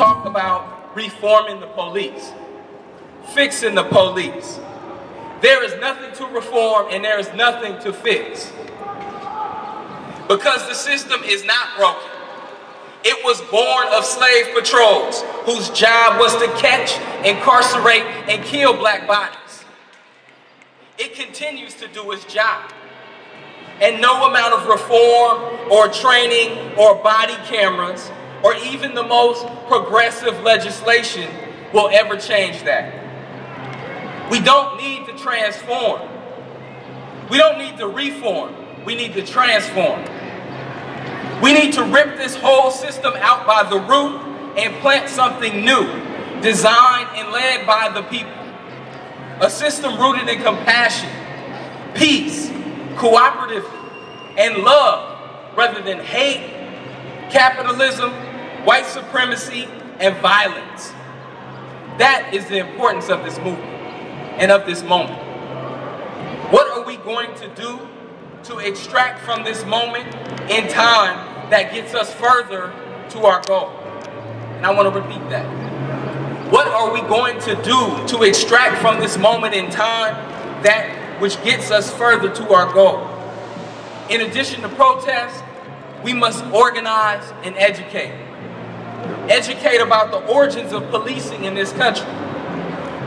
talk about reforming the police, fixing the police. There is nothing to reform and there is nothing to fix. Because the system is not broken. It was born of slave patrols whose job was to catch, incarcerate, and kill black bodies. It continues to do its job. And no amount of reform or training or body cameras or even the most progressive legislation will ever change that. We don't need to transform. We don't need to reform. We need to transform. We need to rip this whole system out by the root and plant something new, designed and led by the people. A system rooted in compassion, peace, cooperative, and love, rather than hate, capitalism, white supremacy, and violence. That is the importance of this movement and of this moment. What are we going to do to extract from this moment in time that gets us further to our goal? And I want to repeat that. What are we going to do to extract from this moment in time that which gets us further to our goal? In addition to protest, we must organize and educate. Educate about the origins of policing in this country.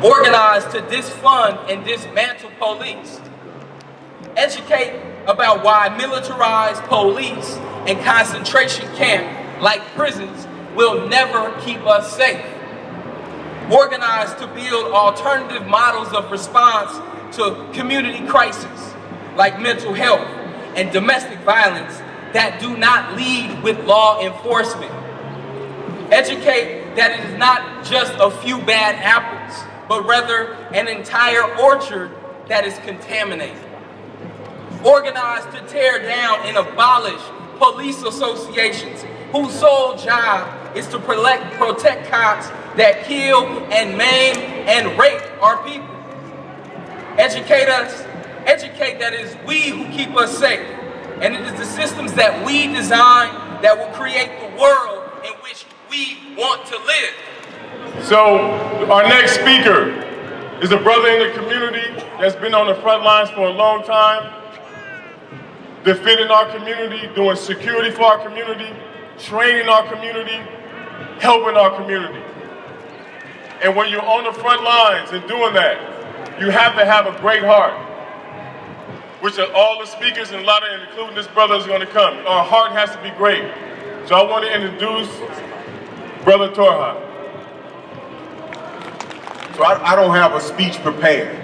Organize to defund and dismantle police. Educate about why militarized police and concentration camps like prisons will never keep us safe. Organize to build alternative models of response to community crises like mental health and domestic violence that do not lead with law enforcement. Educate that it is not just a few bad apples, but rather an entire orchard that is contaminated. Organize to tear down and abolish police associations whose sole job is to protect cops that kill and maim and rape our people. Educate that it is we who keep us safe, and it is the systems that we design that will create the world in which we want to live. So our next speaker is a brother in the community that's been on the front lines for a long time, defending our community, doing security for our community, training our community, helping our community. And when you're on the front lines and doing that, you have to have a great heart, which are all the speakers and a lot of, including this brother, is going to come. Our heart has to be great. So I want to introduce Brother Torha. So I don't have a speech prepared,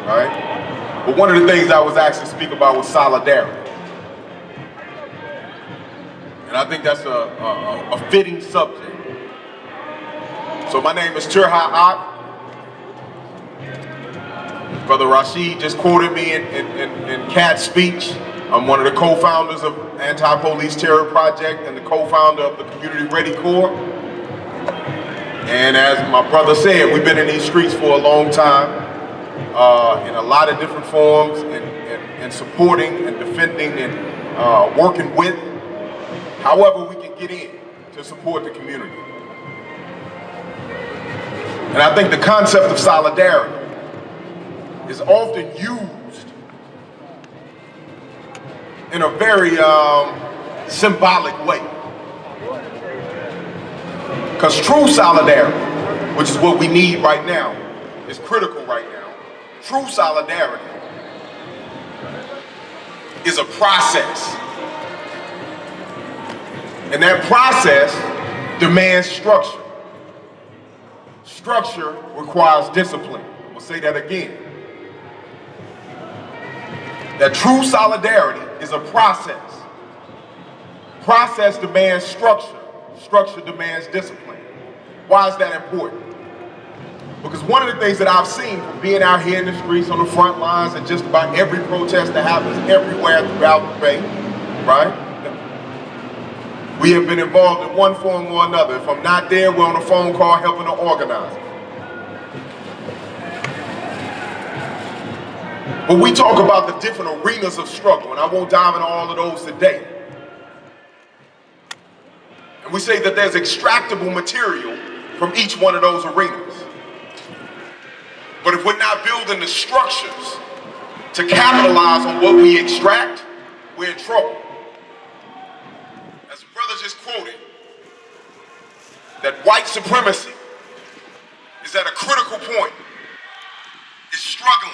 right? But one of the things I was asked to speak about was solidarity. And I think that's a fitting subject. So my name is Turha Ak. Brother Rashid just quoted me in Cat's speech. I'm one of the co-founders of Anti-Police Terror Project and the co-founder of the Community Ready Corps. And as my brother said, we've been in these streets for a long time, in a lot of different forms, and supporting and defending and working with, however we can get in to support the community. And I think the concept of solidarity is often used in a very symbolic way. Because true solidarity, which is what we need right now, is critical right now. True solidarity is a process. And that process demands structure. Structure requires discipline. We'll say that again. That true solidarity is a process. Process demands structure. Structure demands discipline. Why is that important? Because one of the things that I've seen from being out here in the streets on the front lines and just about every protest that happens everywhere throughout the Bay, right? We have been involved in one form or another. If I'm not there, we're on a phone call helping to organize it. But we talk about the different arenas of struggle, and I won't dive into all of those today. And we say that there's extractable material from each one of those arenas. But if we're not building the structures to capitalize on what we extract, we're in trouble. As the brother just quoted, that white supremacy is at a critical point. It's struggling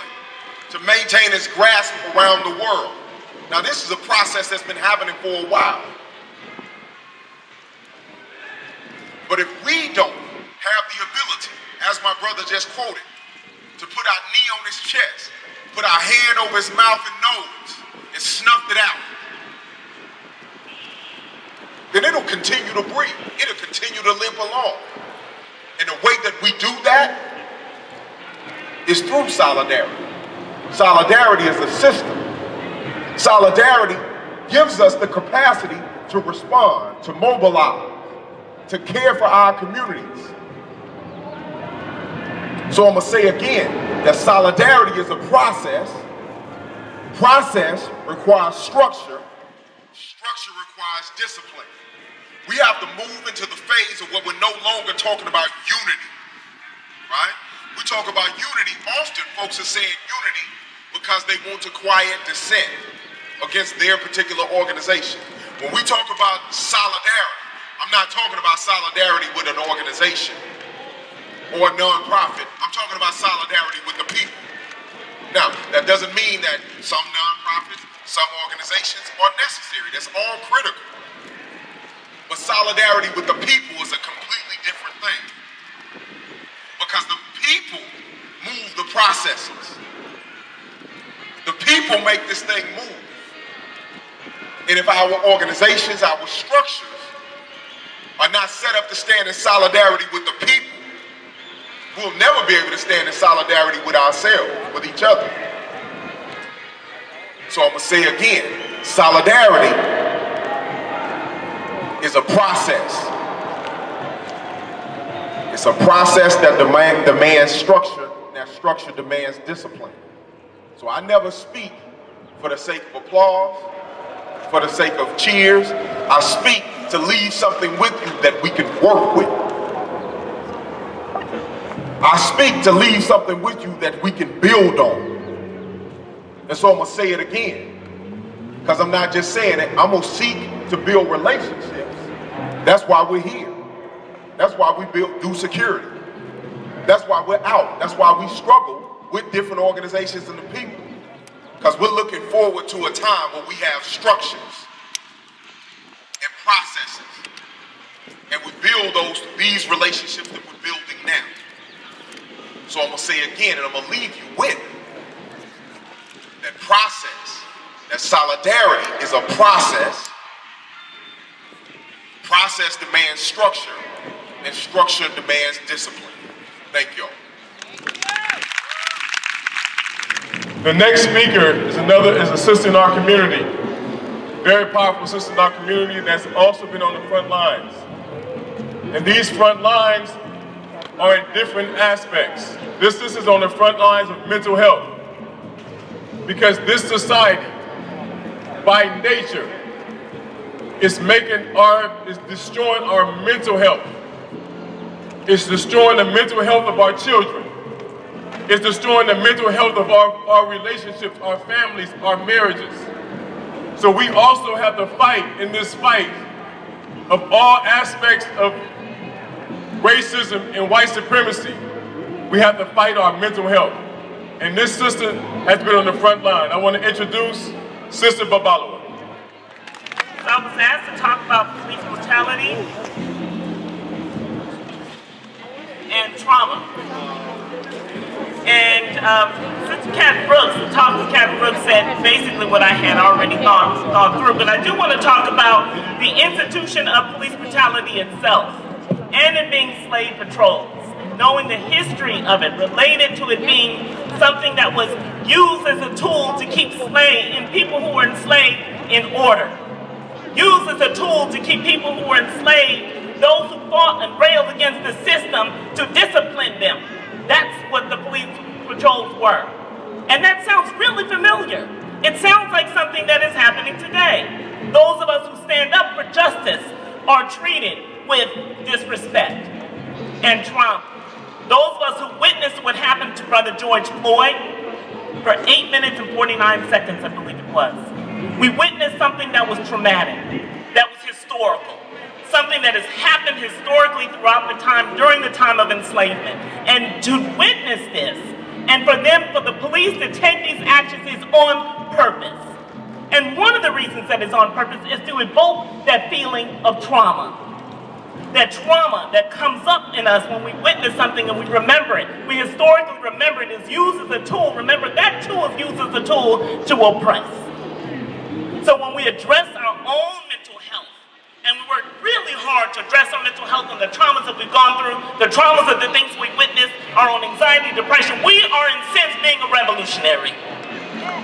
to maintain its grasp around the world. Now, this is a process that's been happening for a while. But if we don't have the ability, as my brother just quoted, to put our knee on his chest, put our hand over his mouth and nose, and snuff it out, then it'll continue to breathe. It'll continue to limp along. And the way that we do that is through solidarity. Solidarity is a system. Solidarity gives us the capacity to respond, to mobilize, to care for our communities. So I'm gonna say again that solidarity is a process. Process requires structure. Structure requires discipline. We have to move into the phase of what we're no longer talking about unity, right? We talk about unity, often folks are saying unity because they want to quiet dissent against their particular organization. When we talk about solidarity, I'm not talking about solidarity with an organization or a nonprofit. I'm talking about solidarity with the people. Now, that doesn't mean that some nonprofits, some organizations are necessary. That's all critical. But solidarity with the people is a completely different thing. Because the people move the processes. The people make this thing move. And if our organizations, our structures are not set up to stand in solidarity with the people, we'll never be able to stand in solidarity with ourselves, with each other. So I'm gonna say again, solidarity is a process. It's a process that demands structure, and that structure demands discipline. So I never speak for the sake of applause, for the sake of cheers. I speak to leave something with you that we can work with. I speak to leave something with you that we can build on. And so I'm gonna say it again, because I'm not just saying it, I'm gonna seek to build relationships. That's why we're here. That's why we do security. That's why we're out. That's why we struggle with different organizations and the people. Because we're looking forward to a time where we have structures and processes. And we build these relationships that we're building now. So I'm gonna say again, and I'm gonna leave you with that process, that solidarity is a process. Process demands structure, and structure demands discipline. Thank you all. The next speaker is a sister in our community. Very powerful sister in our community that's also been on the front lines. And these front lines are in different aspects. This is on the front lines of mental health. Because this society, by nature, is destroying our mental health. It's destroying the mental health of our children. It's destroying the mental health of our relationships, our families, our marriages. So we also have to fight in this fight of all aspects of racism and white supremacy. We have to fight our mental health. And this sister has been on the front line. I want to introduce Sister Babalawa. So I was asked to talk about police brutality and trauma. And Sister Cat Brooks, the talk with Cat Brooks said basically what I had already gone through. But I do want to talk about the institution of police brutality itself and it being slave patrols. Knowing the history of it, related to it being something that was used as a tool to keep people who were enslaved in order. Used as a tool to keep people who were enslaved, those who fought and railed against the system, to discipline them. That's what the police patrols were. And that sounds really familiar. It sounds like something that is happening today. Those of us who stand up for justice are treated with disrespect and Those of us who witnessed what happened to Brother George Floyd for 8 minutes and 49 seconds, I believe it was. We witnessed something that was traumatic, that was historical, something that has happened historically throughout the time, during the time of enslavement. And to witness this, and for the police to take these actions is on purpose. And one of the reasons that is on purpose is to evoke that feeling of trauma. That trauma that comes up in us when we witness something and we remember it. We historically remember it is used as a tool. Remember, that tool is used as a tool to oppress. So when we address our own mental health, and we work really hard to address our mental health and the traumas that we've gone through, the traumas of the things we witness, our own anxiety, depression, we are in a sense being a revolutionary.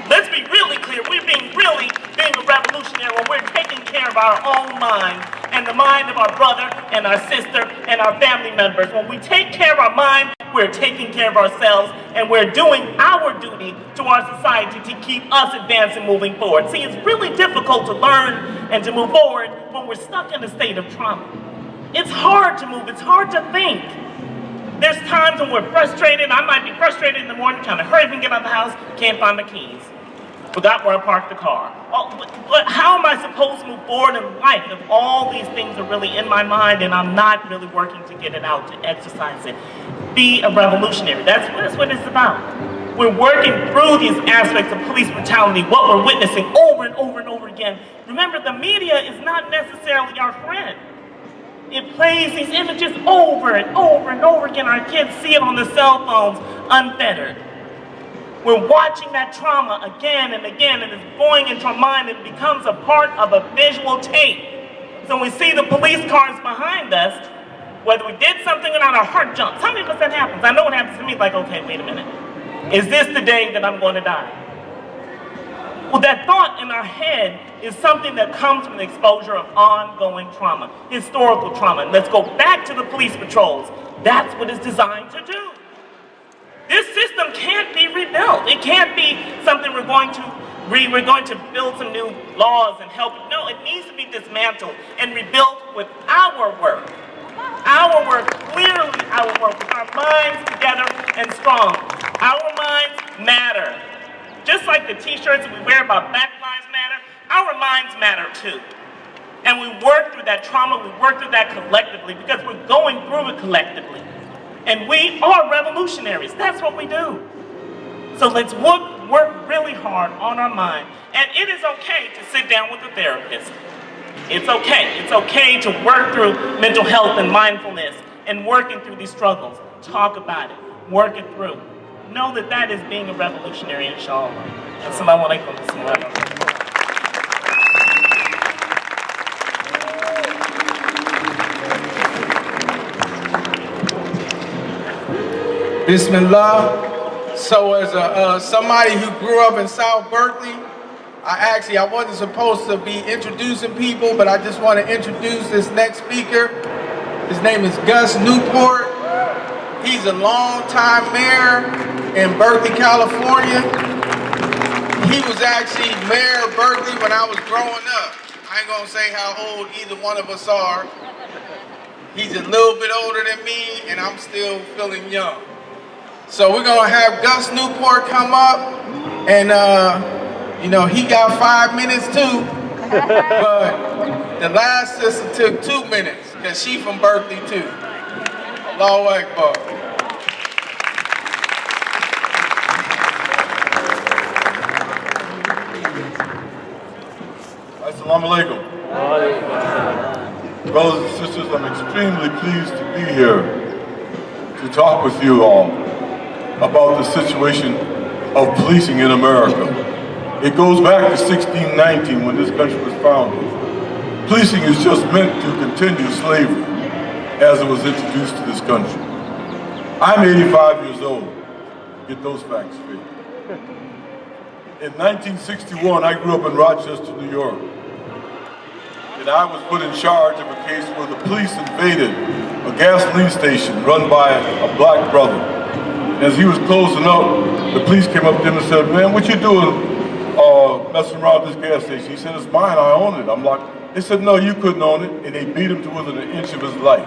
Let's be really clear, we're being a revolutionary when we're taking care of our own mind and the mind of our brother and our sister and our family members. When we take care of our mind, we're taking care of ourselves and we're doing our duty to our society to keep us advancing, moving forward. See, it's really difficult to learn and to move forward when we're stuck in a state of trauma. It's hard to move, it's hard to think. There's times when we're frustrated. I might be frustrated in the morning, trying to hurry up and get out of the house, can't find my keys. Forgot where I parked the car. Oh, but how am I supposed to move forward in life if all these things are really in my mind and I'm not really working to get it out, to exercise it? Be a revolutionary. That's what it's about. We're working through these aspects of police brutality, what we're witnessing over and over and over again. Remember, the media is not necessarily our friend. It plays these images over and over and over again. Our kids see it on the cell phones, unfettered. We're watching that trauma again and again, and it's going into our mind and it becomes a part of a visual tape. So when we see the police cars behind us, whether we did something or not, our heart jumps. How many of us that happens? I know it happens to me, like, okay, wait a minute. Is this the day that I'm going to die? Well, that thought in our head is something that comes from the exposure of ongoing trauma, historical trauma. And let's go back to the police patrols. That's what it's designed to do. This system can't be rebuilt. It can't be something we're going to build some new laws and help. No, it needs to be dismantled and rebuilt with our work. Our work, clearly our work, with our minds together and strong. Our minds matter. Just like the t-shirts that we wear about Black Lives Matter, our minds matter too. And we work through that trauma, we work through that collectively because we're going through it collectively. And we are revolutionaries, that's what we do. So let's work really hard on our mind. And it is okay to sit down with a therapist. It's okay to work through mental health and mindfulness and working through these struggles. Talk about it, work it through. Know that that is being a revolutionary, inshallah. Assalamu alaikum. Bismillah. So as somebody who grew up in South Berkeley, I wasn't supposed to be introducing people, but I just want to introduce this next speaker. His name is Gus Newport. He's a longtime mayor in Berkeley, California. He was actually mayor of Berkeley when I was growing up. I ain't gonna say how old either one of us are. He's a little bit older than me, and I'm still feeling young. So we're gonna have Gus Newport come up, and he got 5 minutes too, but the last sister took 2 minutes, because she from Berkeley too. Allahu Akbar. Assalamu alaikum. Brothers and sisters, I'm extremely pleased to be here to talk with you all about the situation of policing in America. It goes back to 1619 when this country was founded. Policing is just meant to continue slavery as it was introduced to this country. I'm 85 years old. Get those facts straight. In 1961, I grew up in Rochester, New York. And I was put in charge of a case where the police invaded a gasoline station run by a black brother. And as he was closing up, the police came up to him and said, "Man, what you doing messing around this gas station?" He said, "It's mine, I own it." I'm like, they said, "No, you couldn't own it." And they beat him to within an inch of his life.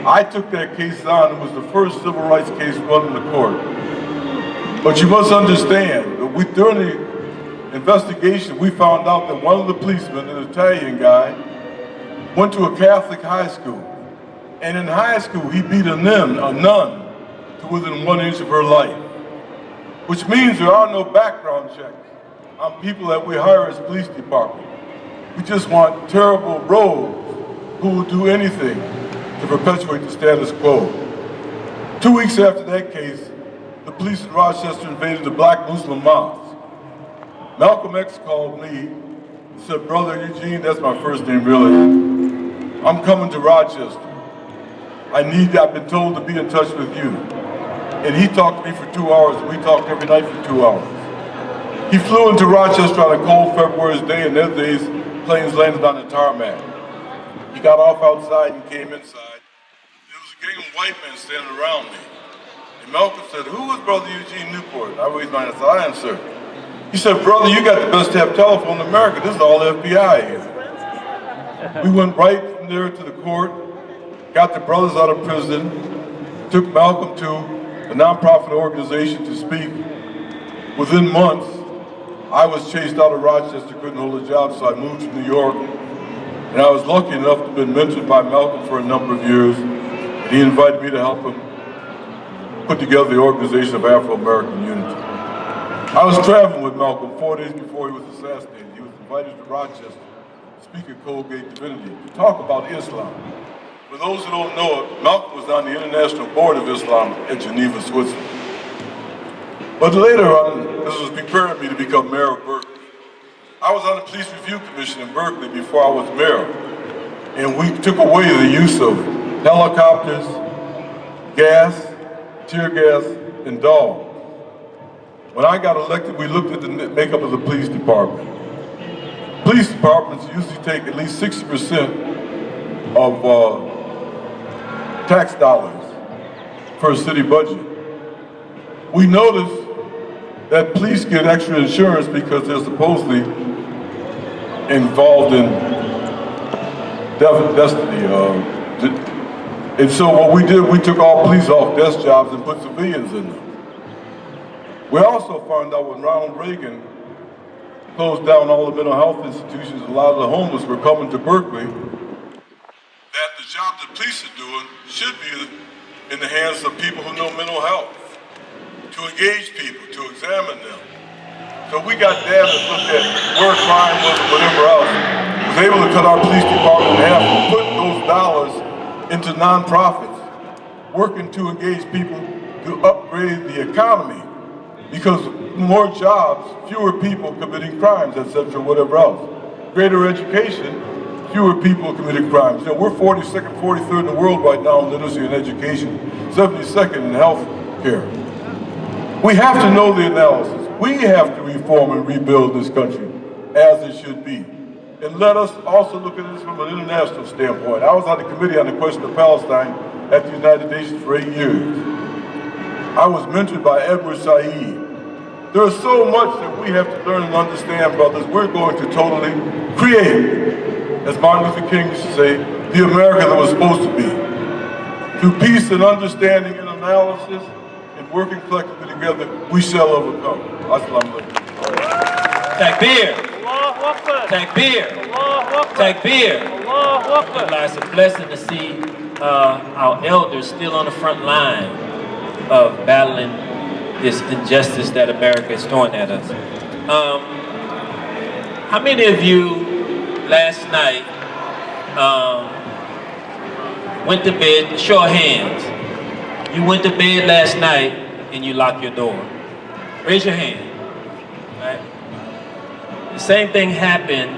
I took that case on. It was the first civil rights case run in the court. But you must understand that during the investigation, we found out that one of the policemen, an Italian guy, went to a Catholic high school. And in high school, he beat a nun to within 1 inch of her life. Which means there are no background checks on people that we hire as police department. We just want terrible rogues who will do anything to perpetuate the status quo. 2 weeks after that case, the police in Rochester invaded the black Muslim mosque. Malcolm X called me and said, "Brother Eugene," that's my first name really, "I'm coming to Rochester. I've been told to be in touch with you." And he talked to me for 2 hours, and we talked every night for 2 hours. He flew into Rochester on a cold February's day, and those days, planes landed on the tarmac. He got off outside and came inside. There was a gang of white men standing around me. And Malcolm said, "Who is Brother Eugene Newport?" I raised my hand and said, "I am, sir." He said, "Brother, you got the best tap telephone in America. This is all FBI here." We went right from there to the court, got the brothers out of prison, took Malcolm to a nonprofit organization to speak. Within months, I was chased out of Rochester, couldn't hold a job, so I moved to New York. And I was lucky enough to have been mentored by Malcolm for a number of years. And he invited me to help him put together the Organization of Afro-American Unity. I was traveling with Malcolm 4 days before he was assassinated. He was invited to Rochester to speak at Colgate Divinity to talk about Islam. For those who don't know it, Malcolm was on the International Board of Islam at Geneva, Switzerland. But later on, this was preparing me to become mayor of Berkeley. I was on the Police Review Commission in Berkeley before I was mayor. And we took away the use of helicopters, gas, tear gas, and dogs. When I got elected, we looked at the makeup of the police department. Police departments usually take at least 60% of tax dollars for a city budget. We noticed that police get extra insurance because they're supposedly involved in destiny. And so what we did, we took all police off desk jobs and put civilians in them. We also found out when Ronald Reagan closed down all the mental health institutions, a lot of the homeless were coming to Berkeley, that the job the police are doing should be in the hands of people who know mental health, to engage people, to examine them. So we got data that looked at where crime was and whatever else, was able to cut our police department in half and put those dollars into nonprofits, working to engage people to upgrade the economy. Because more jobs, fewer people committing crimes, etc., whatever else. Greater education, fewer people committing crimes. You know, we're 42nd, 43rd in the world right now in literacy and education, 72nd in health care. We have to know the analysis. We have to reform and rebuild this country as it should be. And let us also look at this from an international standpoint. I was on the committee on the question of Palestine at the United Nations for 8 years. I was mentored by Edward Said. There is so much that we have to learn and understand, brothers. We're going to totally create, as Martin Luther King used to say, the America that was supposed to be. Through peace and understanding and analysis and working collectively together, we shall overcome. Assalamu alaikum. Takbir. Takbir. Takbir. It's a blessing to see our elders still on the front line of battling this injustice that America is throwing at us. How many of you last night went to bed, show of hands, you went to bed last night and you locked your door? Raise your hand. Right? The same thing happened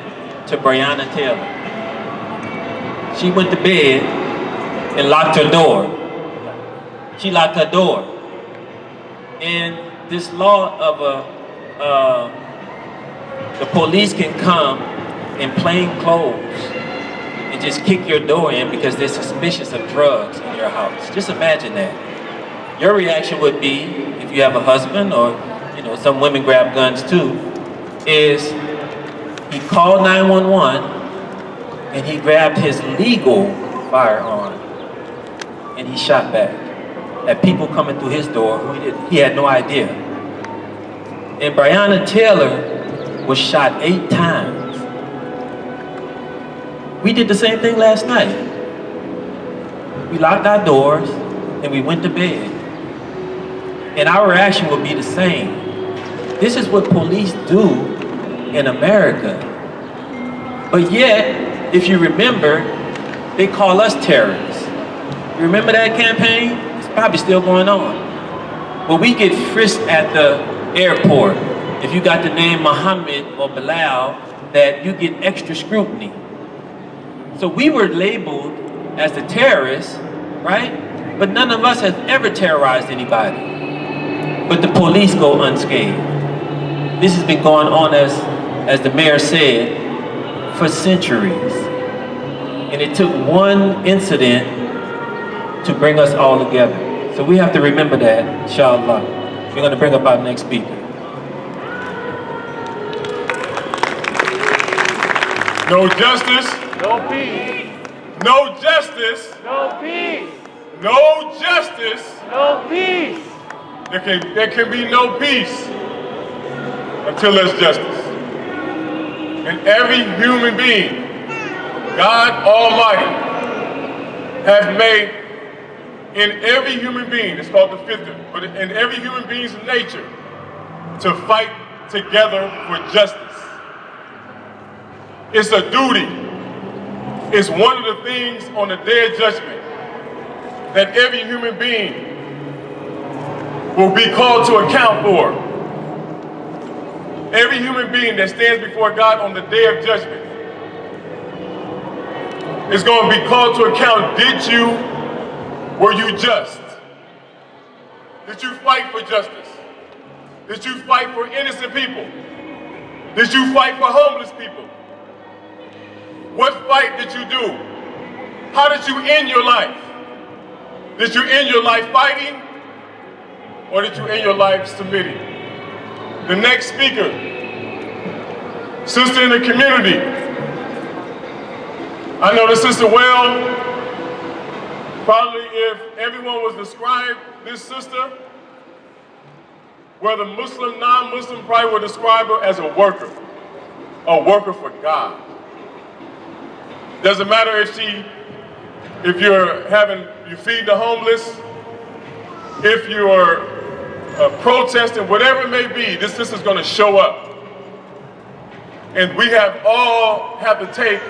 to Breonna Taylor. She went to bed and locked her door. She locked her door. And this law of the police can come in plain clothes and just kick your door in because they're suspicious of drugs in your house. Just imagine that. Your reaction would be, if you have a husband, or some women grab guns too, is he called 911 and he grabbed his legal firearm and he shot back at people coming through his door who he had no idea. And Breonna Taylor was shot 8 times. We did the same thing last night. We locked our doors and we went to bed. And our reaction would be the same. This is what police do in America. But yet, if you remember, they call us terrorists. You remember that campaign? It's probably still going on. Well, we get frisked at the airport. If you got the name Muhammad or Bilal, that you get extra scrutiny. So we were labeled as the terrorists, right? But none of us has ever terrorized anybody. But the police go unscathed. This has been going on, as the mayor said, for centuries. And it took one incident to bring us all together. So we have to remember that, inshallah. We're going to bring up our next speaker. No justice. No peace. No justice. No peace. No justice. No peace. There can be no peace until there's justice. And every human being, God Almighty, has made in every human being, it's called the fifth, but in every human being's nature, to fight together for justice. It's a duty. It's one of the things on the day of judgment that every human being will be called to account for. Every human being that stands before God on the day of judgment is going to be called to account. Were you just? Did you fight for justice? Did you fight for innocent people? Did you fight for homeless people? What fight did you do? How did you end your life? Did you end your life fighting? Or did you end your life submitting? The next speaker, sister in the community. I know the sister well. Probably if everyone was to describe this sister, whether Muslim, non-Muslim, probably would describe her as a worker for God. Doesn't matter if you feed the homeless, if you're protesting, whatever it may be, this sister's going to show up. And we all have to take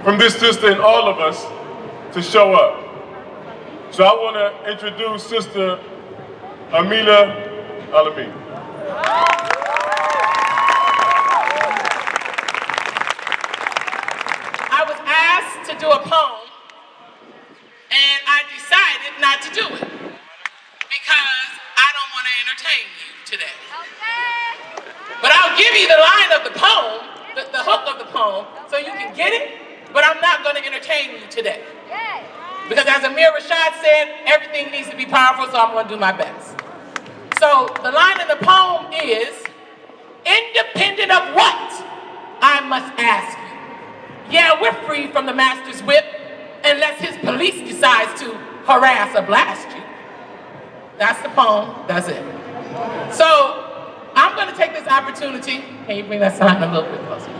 from this sister and all of us to show up. So I want to introduce Sister Amila Alamin. I was asked to do a poem, and I decided not to do it because I don't want to entertain you today. Okay. But I'll give you the line of the poem, the hook of the poem, so you can get it, but I'm not going to entertain you today. Because as Amir Rashad said, everything needs to be powerful, so I'm going to do my best. So the line in the poem is, independent of what, I must ask you. Yeah, we're free from the master's whip, unless his police decides to harass or blast you. That's the poem, that's it. So, I'm going to take this opportunity, can you bring that sign a little bit closer?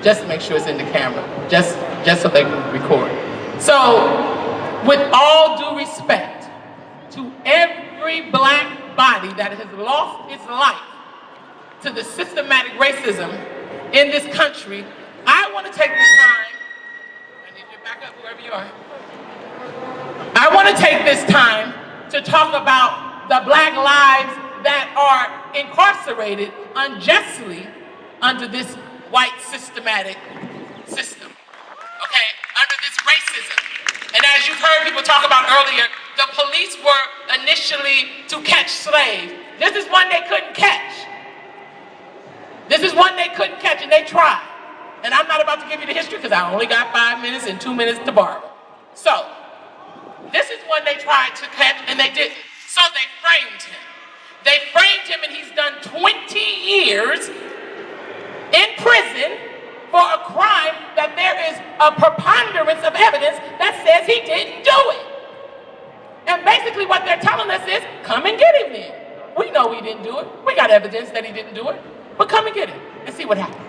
Just to make sure it's in the camera, just so they can record. So, with all due respect to every black body that has lost its life to the systematic racism in this country, I want to take this time, I need you to back up wherever you are. I want to take this time to talk about the black lives that are incarcerated unjustly under this white systematic system, okay, under this racism. And as you've heard people talk about earlier, the police were initially to catch slaves. This is one they couldn't catch. This is one they couldn't catch, and they tried. And I'm not about to give you the history because I only got 5 minutes and 2 minutes to borrow. So, this is one they tried to catch, and they didn't. So they framed him. They framed him, and he's done 20 years in prison for a crime that there is a preponderance of evidence that says he didn't do it. basically what they're telling us is, come and get him then. We know he didn't do it. We got evidence that he didn't do it. But come and get him and see what happened.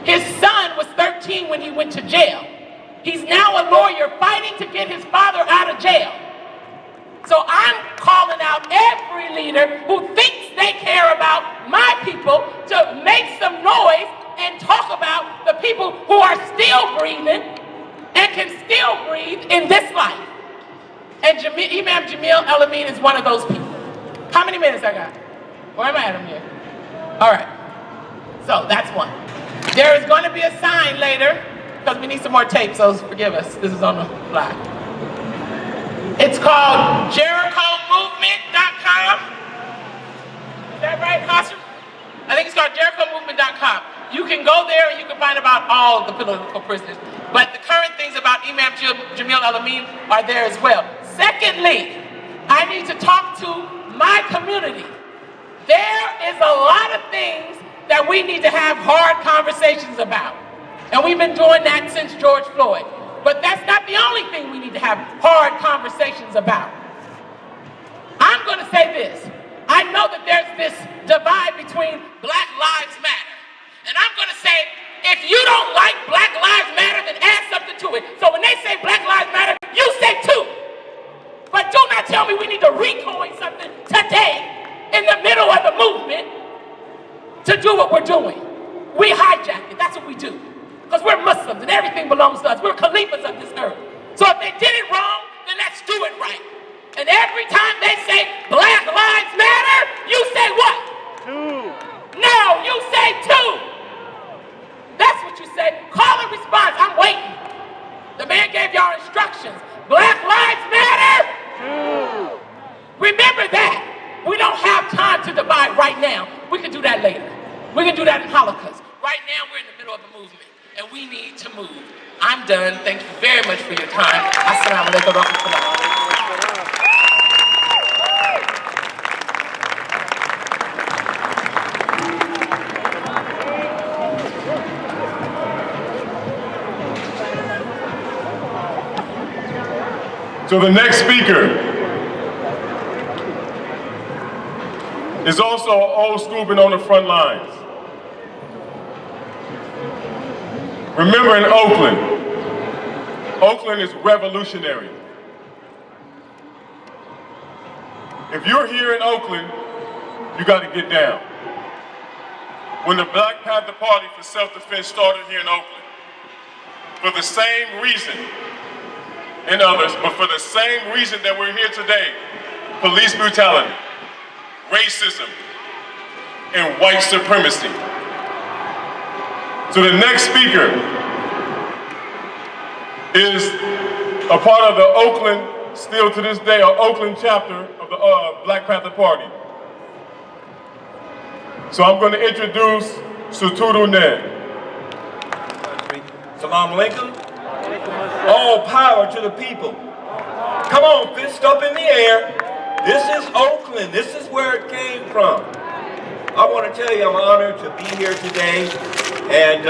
His son was 13 when he went to jail. He's now a lawyer fighting to get his father out of jail. So I'm calling out every leader who thinks they care about my people to make some noise and talk about the people who are still breathing and can still breathe in this life. And Imam Jamil El-Amin is one of those people. How many minutes I got? Where am I at here? All right. So that's one. There is going to be a sign later, because we need some more tape, so forgive us. This is on the fly. It's called JerichoMovement.com. Is that right, Oscar? I think it's called JerichoMovement.com. You can go there and you can find about all the political prisoners. But the current things about Imam Jamil El-Amin are there as well. Secondly, I need to talk to my community. There is a lot of things that we need to have hard conversations about. And we've been doing that since George Floyd. But that's not the only thing we need to have hard conversations about. I'm going to say this. I know that there's this divide between Black Lives Matter. And I'm going to say, if you don't like Black Lives Matter, then add something to it. So when they say Black Lives Matter, you say too. But do not tell me we need to recoin something today in the middle of the movement to do what we're doing. We hijack it. That's what we do. Because we're Muslims and everything belongs to us. We're Khalifas of this earth. So if they did it wrong, then let's do it right. And every time they say Black Lives Matter, you say what? Two. No, you say two. That's what you say. Call and response. I'm waiting. The man gave y'all instructions. Black Lives Matter. Two. Remember that. We don't have time to divide right now. We can do that later. We can do that in Holocaust. Right now, we're in the middle of a movement, and we need to move. I'm done. Thank you very much for your time. Assalamu alaikum wa rahmatullah. So the next speaker is also an old school, been on the front lines. Remember in Oakland, Oakland is revolutionary. If you're here in Oakland, you got to get down. When the Black Panther Party for Self-Defense started here in Oakland, for the same reason, and others, but for the same reason that we're here today, police brutality, racism, and white supremacy. So the next speaker is a part of the Oakland, still to this day, our Oakland chapter of the Black Panther Party. So I'm going to introduce Sutudu Ned. Salam alaikum. All power to the people. Come on, fist up in the air. This is Oakland. This is where it came from. I want to tell you I'm honored to be here today. And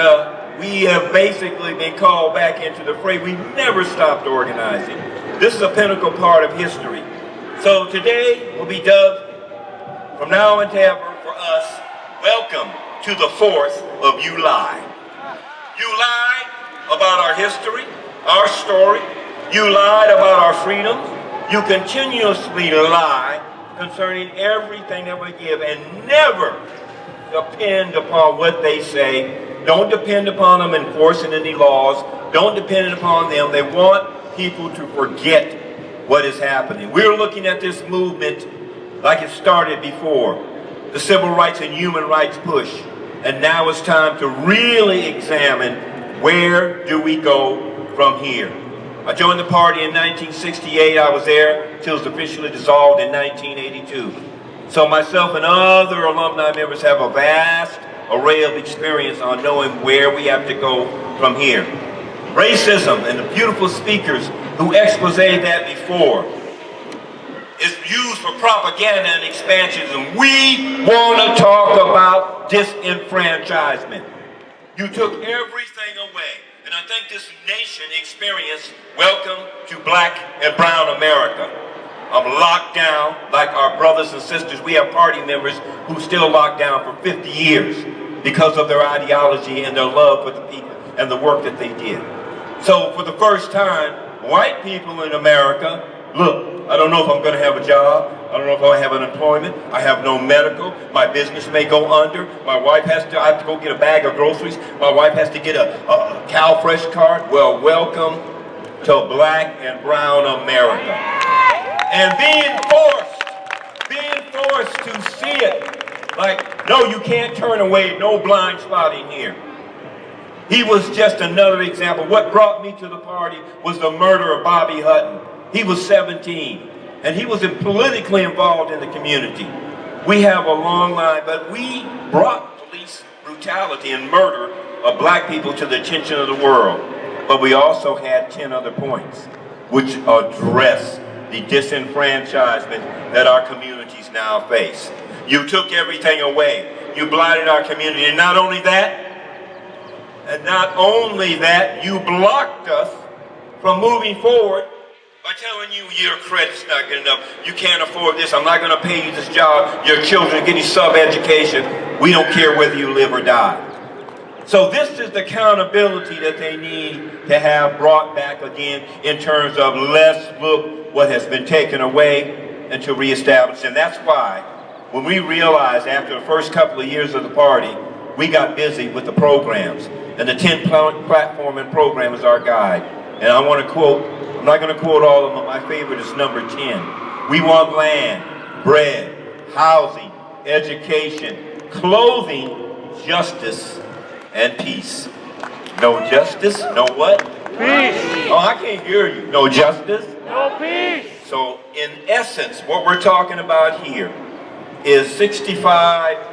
we have basically been called back into the fray. We never stopped organizing. This is a pinnacle part of history. So today will be dubbed, from now and ever for us, welcome to the 4th of You Lie. You lied about our history, our story. You lied about our freedoms. You continuously lie concerning everything that we give and never depend upon what they say. Don't depend upon them enforcing any laws. Don't depend upon them. They want people to forget what is happening. We're looking at this movement like it started before, the civil rights and human rights push. And now it's time to really examine where do we go from here. I joined the party in 1968. I was there until it was officially dissolved in 1982. So myself and other alumni members have a vast array of experience on knowing where we have to go from here. Racism and the beautiful speakers who exposed that before is used for propaganda and expansionism. We want to talk about disenfranchisement. You took everything away. And and I think this nation experienced welcome to Black and Brown America. I'm locked down like our brothers and sisters. We have party members who still locked down for 50 years because of their ideology and their love for the people and the work that they did. So for the first time, white people in America, look, I don't know if I'm going to have a job. I don't know if I have an employment. I have no medical. My business may go under. My wife I have to go get a bag of groceries. My wife has to get a CalFresh card. Well, welcome to Black and Brown America. And being forced to see it, like, no, you can't turn away, no blind spot in here. He was just another example. What brought me to the party was the murder of Bobby Hutton. He was 17, and he was politically involved in the community. We have a long line, but we brought police brutality and murder of black people to the attention of the world. But we also had 10 other points, which address the disenfranchisement that our communities now face. You took everything away. You blighted our community, and not only that, you blocked us from moving forward by telling you your credit's not good enough, you can't afford this, I'm not going to pay you this job, your children are getting sub-education, we don't care whether you live or die. So this is the accountability that they need to have brought back again in terms of let's look what has been taken away and to reestablish. And that's why when we realized after the first couple of years of the party, we got busy with the programs. And the 10 platform and program is our guide. And I want to quote, I'm not going to quote all of them, but my favorite is number 10. We want land, bread, housing, education, clothing, justice, and peace. No justice, no what? Peace. Oh, I can't hear you. No justice? No peace. So in essence, what we're talking about here is 65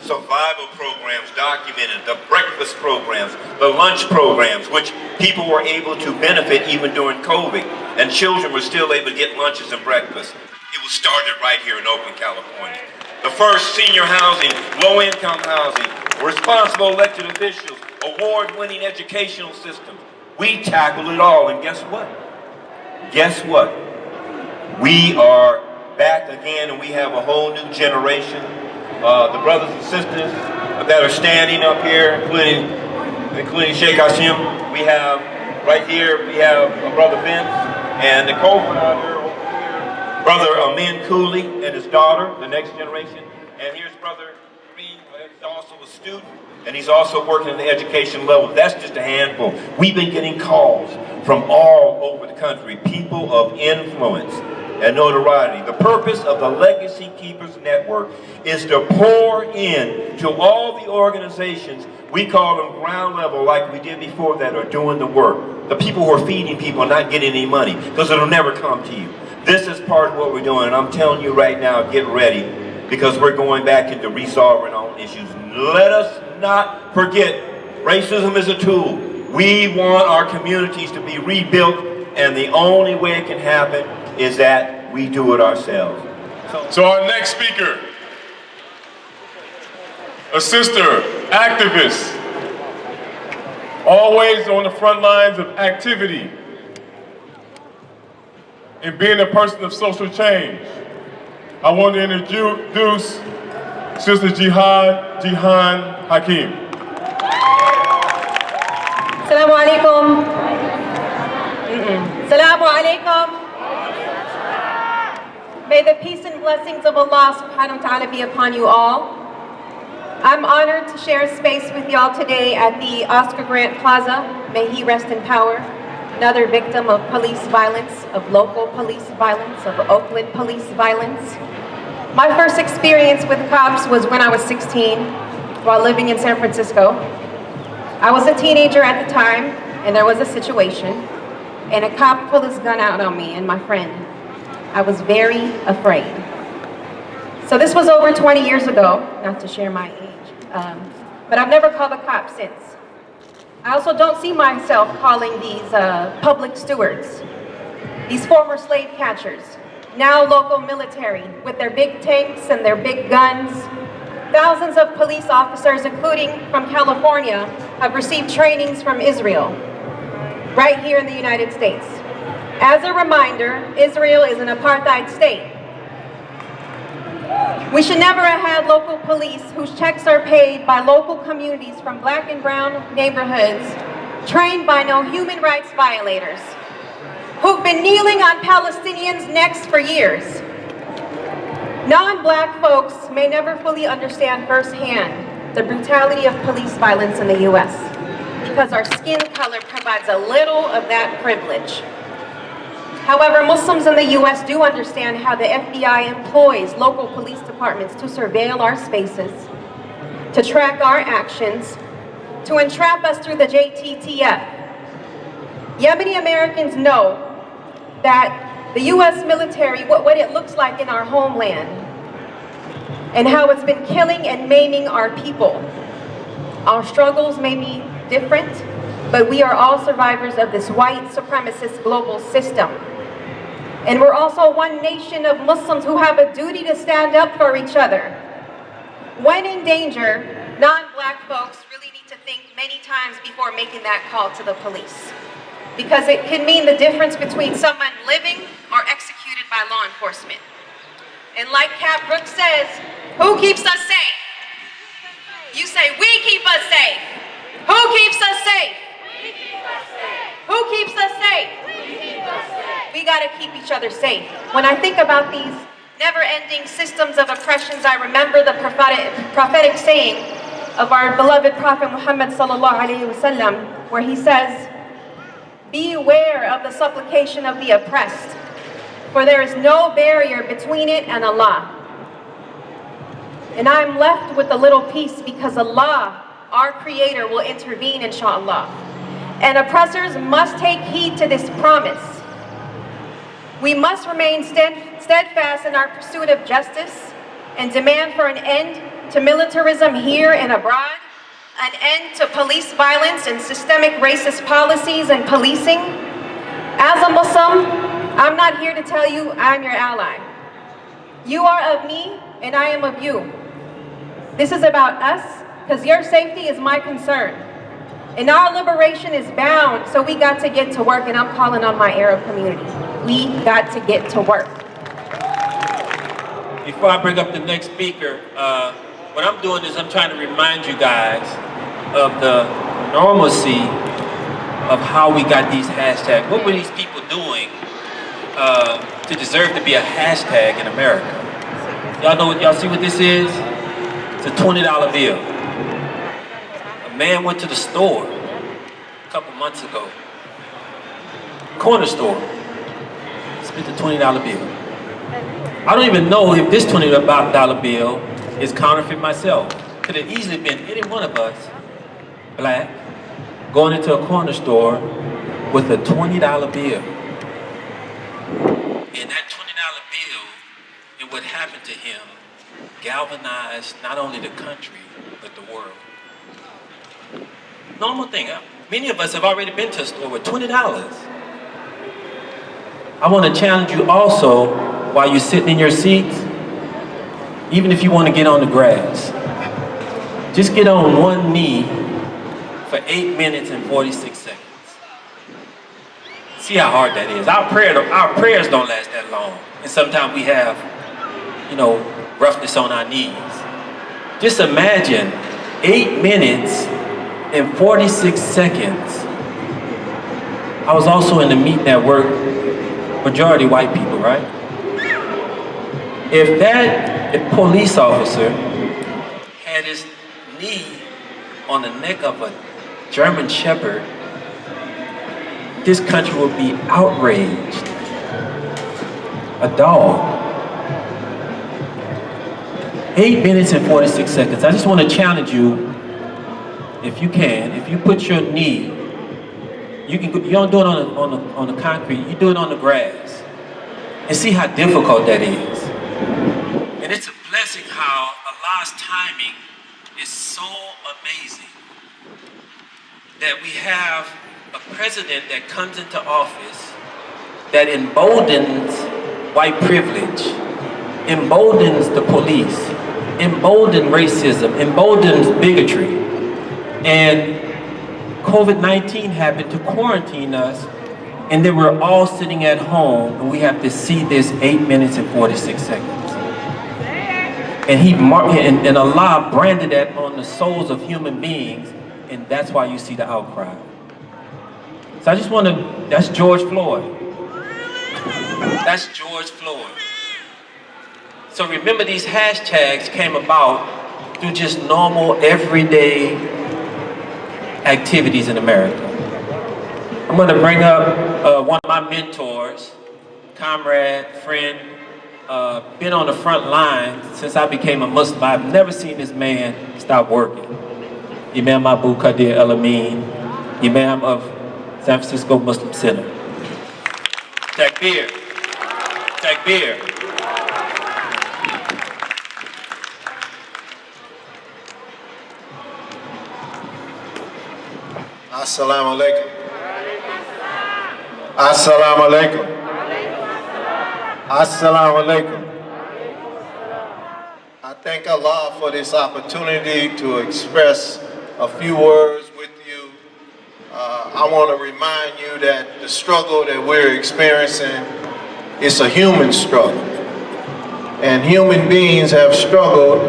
survival programs documented, the breakfast programs, the lunch programs, which people were able to benefit even during COVID, and children were still able to get lunches and breakfast. It was started right here in Oakland, California. The first senior housing, low-income housing, responsible elected officials, award-winning educational systems. We tackled it all, and guess what? Guess what? We are back again, and we have a whole new generation. The brothers and sisters that are standing up here, including Sheikh Hashim. We have right here, we have Brother Vince and the co-founder over here, Brother Amin Cooley and his daughter, the next generation. And here's Brother Green, who's also a student, and he's also working at the education level. That's just a handful. We've been getting calls from all over the country, people of influence and notoriety. The purpose of the Legacy Keepers Network is to pour in to all the organizations, we call them ground level like we did before, that are doing the work. The people who are feeding people and not getting any money, because it'll never come to you. This is part of what we're doing, and I'm telling you right now, get ready, because we're going back into resolving all issues. Let us not forget, racism is a tool. We want our communities to be rebuilt, and the only way it can happen is that we do it ourselves. So our next speaker, a sister, activist, always on the front lines of activity and being a person of social change. I want to introduce Sister Jihan Hakim. Assalamu alaikum. Assalamu alaikum. May the peace and blessings of Allah subhanahu wa ta'ala be upon you all. I'm honored to share space with y'all today at the Oscar Grant Plaza. May he rest in power. Another victim of police violence, of local police violence, of Oakland police violence. My first experience with cops was when I was 16 while living in San Francisco. I was a teenager at the time, and there was a situation, and a cop pulled his gun out on me and my friend. I was very afraid. So this was over 20 years ago, not to share my age, but I've never called the cops since. I also don't see myself calling these public stewards, these former slave catchers, now local military with their big tanks and their big guns. Thousands of police officers, including from California, have received trainings from Israel. right here in the United States. As a reminder, Israel is an apartheid state. We should never have had local police whose checks are paid by local communities from black and brown neighborhoods, trained by no human rights violators, who've been kneeling on Palestinians' necks for years. Non-black folks may never fully understand firsthand the brutality of police violence in the US because our skin color provides a little of that privilege. However, Muslims in the US do understand how the FBI employs local police departments to surveil our spaces, to track our actions, to entrap us through the JTTF. Yemeni Americans know that the US military, what it looks like in our homeland, and how it's been killing and maiming our people. Our struggles may be different, but we are all survivors of this white supremacist global system. And we're also one nation of Muslims who have a duty to stand up for each other. When in danger, non-black folks really need to think many times before making that call to the police, because it can mean the difference between someone living or executed by law enforcement. And like Cat Brooks says, who keeps us safe? You say, we keep us safe. Who keeps us safe? We keep us safe. Who keeps us safe? We keep us safe. We gotta keep each other safe. When I think about these never-ending systems of oppressions, I remember the prophetic saying of our beloved Prophet Muhammad sallallahu alaihi wasallam, where he says, "Be aware of the supplication of the oppressed, for there is no barrier between it and Allah." And I'm left with a little piece because Allah, our Creator, will intervene, inshallah. And oppressors must take heed to this promise. We must remain steadfast in our pursuit of justice and demand for an end to militarism here and abroad, an end to police violence and systemic racist policies and policing. As a Muslim, I'm not here to tell you I'm your ally. You are of me and I am of you. This is about us, because your safety is my concern. And our liberation is bound, so we got to get to work, and I'm calling on my Arab community. We got to get to work. Before I bring up the next speaker, what I'm doing is I'm trying to remind you guys of the normalcy of how we got these hashtags. What were these people doing to deserve to be a hashtag in America? Y'all see what this is? It's a $20 bill. A man went to the store a couple months ago, corner store, spent a $20 bill. I don't even know if this $20 bill is counterfeit myself. Could have easily been any one of us, black, going into a corner store with a $20 bill. And that $20 bill and what happened to him galvanized not only the country, but the world. Normal thing. Many of us have already been to a store with $20. I want to challenge you also, while you're sitting in your seats, even if you want to get on the grass, just get on one knee for 8 minutes and 46 seconds. See how hard that is. Our prayers don't last that long. And sometimes we have, roughness on our knees. Just imagine 8 minutes and 46 seconds. I was also in the meeting at work, majority white people, right? If a police officer had his knee on the neck of a German Shepherd, this country would be outraged. A dog. 8 minutes and 46 seconds. I just want to challenge you, if you can, if you put your knee, you don't do it on the concrete, you do it on the grass, and see how difficult that is. And it's a blessing how Allah's timing is so amazing that we have a president that comes into office that emboldens white privilege, emboldens the police, emboldens racism, emboldens bigotry. And COVID-19 happened to quarantine us, and then we're all sitting at home, and we have to see this 8 minutes and 46 seconds. And Allah branded that on the souls of human beings, and that's why you see the outcry. So I just want to, that's George Floyd. That's George Floyd. So remember, these hashtags came about through just normal, everyday activities in America. I'm going to bring up one of my mentors, comrade, friend, been on the front line since I became a Muslim. I've never seen this man stop working. Imam Abu Qadir El-Amin, Imam of San Francisco Muslim Center. Takbir. Takbir. Assalamu alaikum. Assalamu alaikum. Assalamu alaikum. I thank Allah for this opportunity to express a few words with you. I want to remind you that the struggle that we're experiencing is a human struggle. And human beings have struggled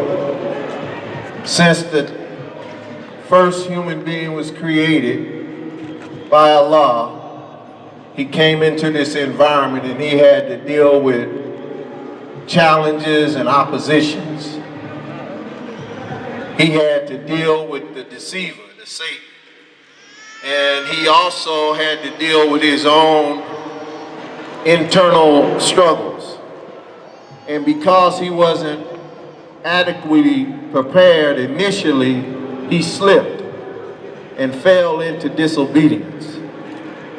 since the first human being was created by Allah. He came into this environment and he had to deal with challenges and oppositions. He had to deal with the deceiver, the Satan. And he also had to deal with his own internal struggles. And because he wasn't adequately prepared initially, he slipped and fell into disobedience.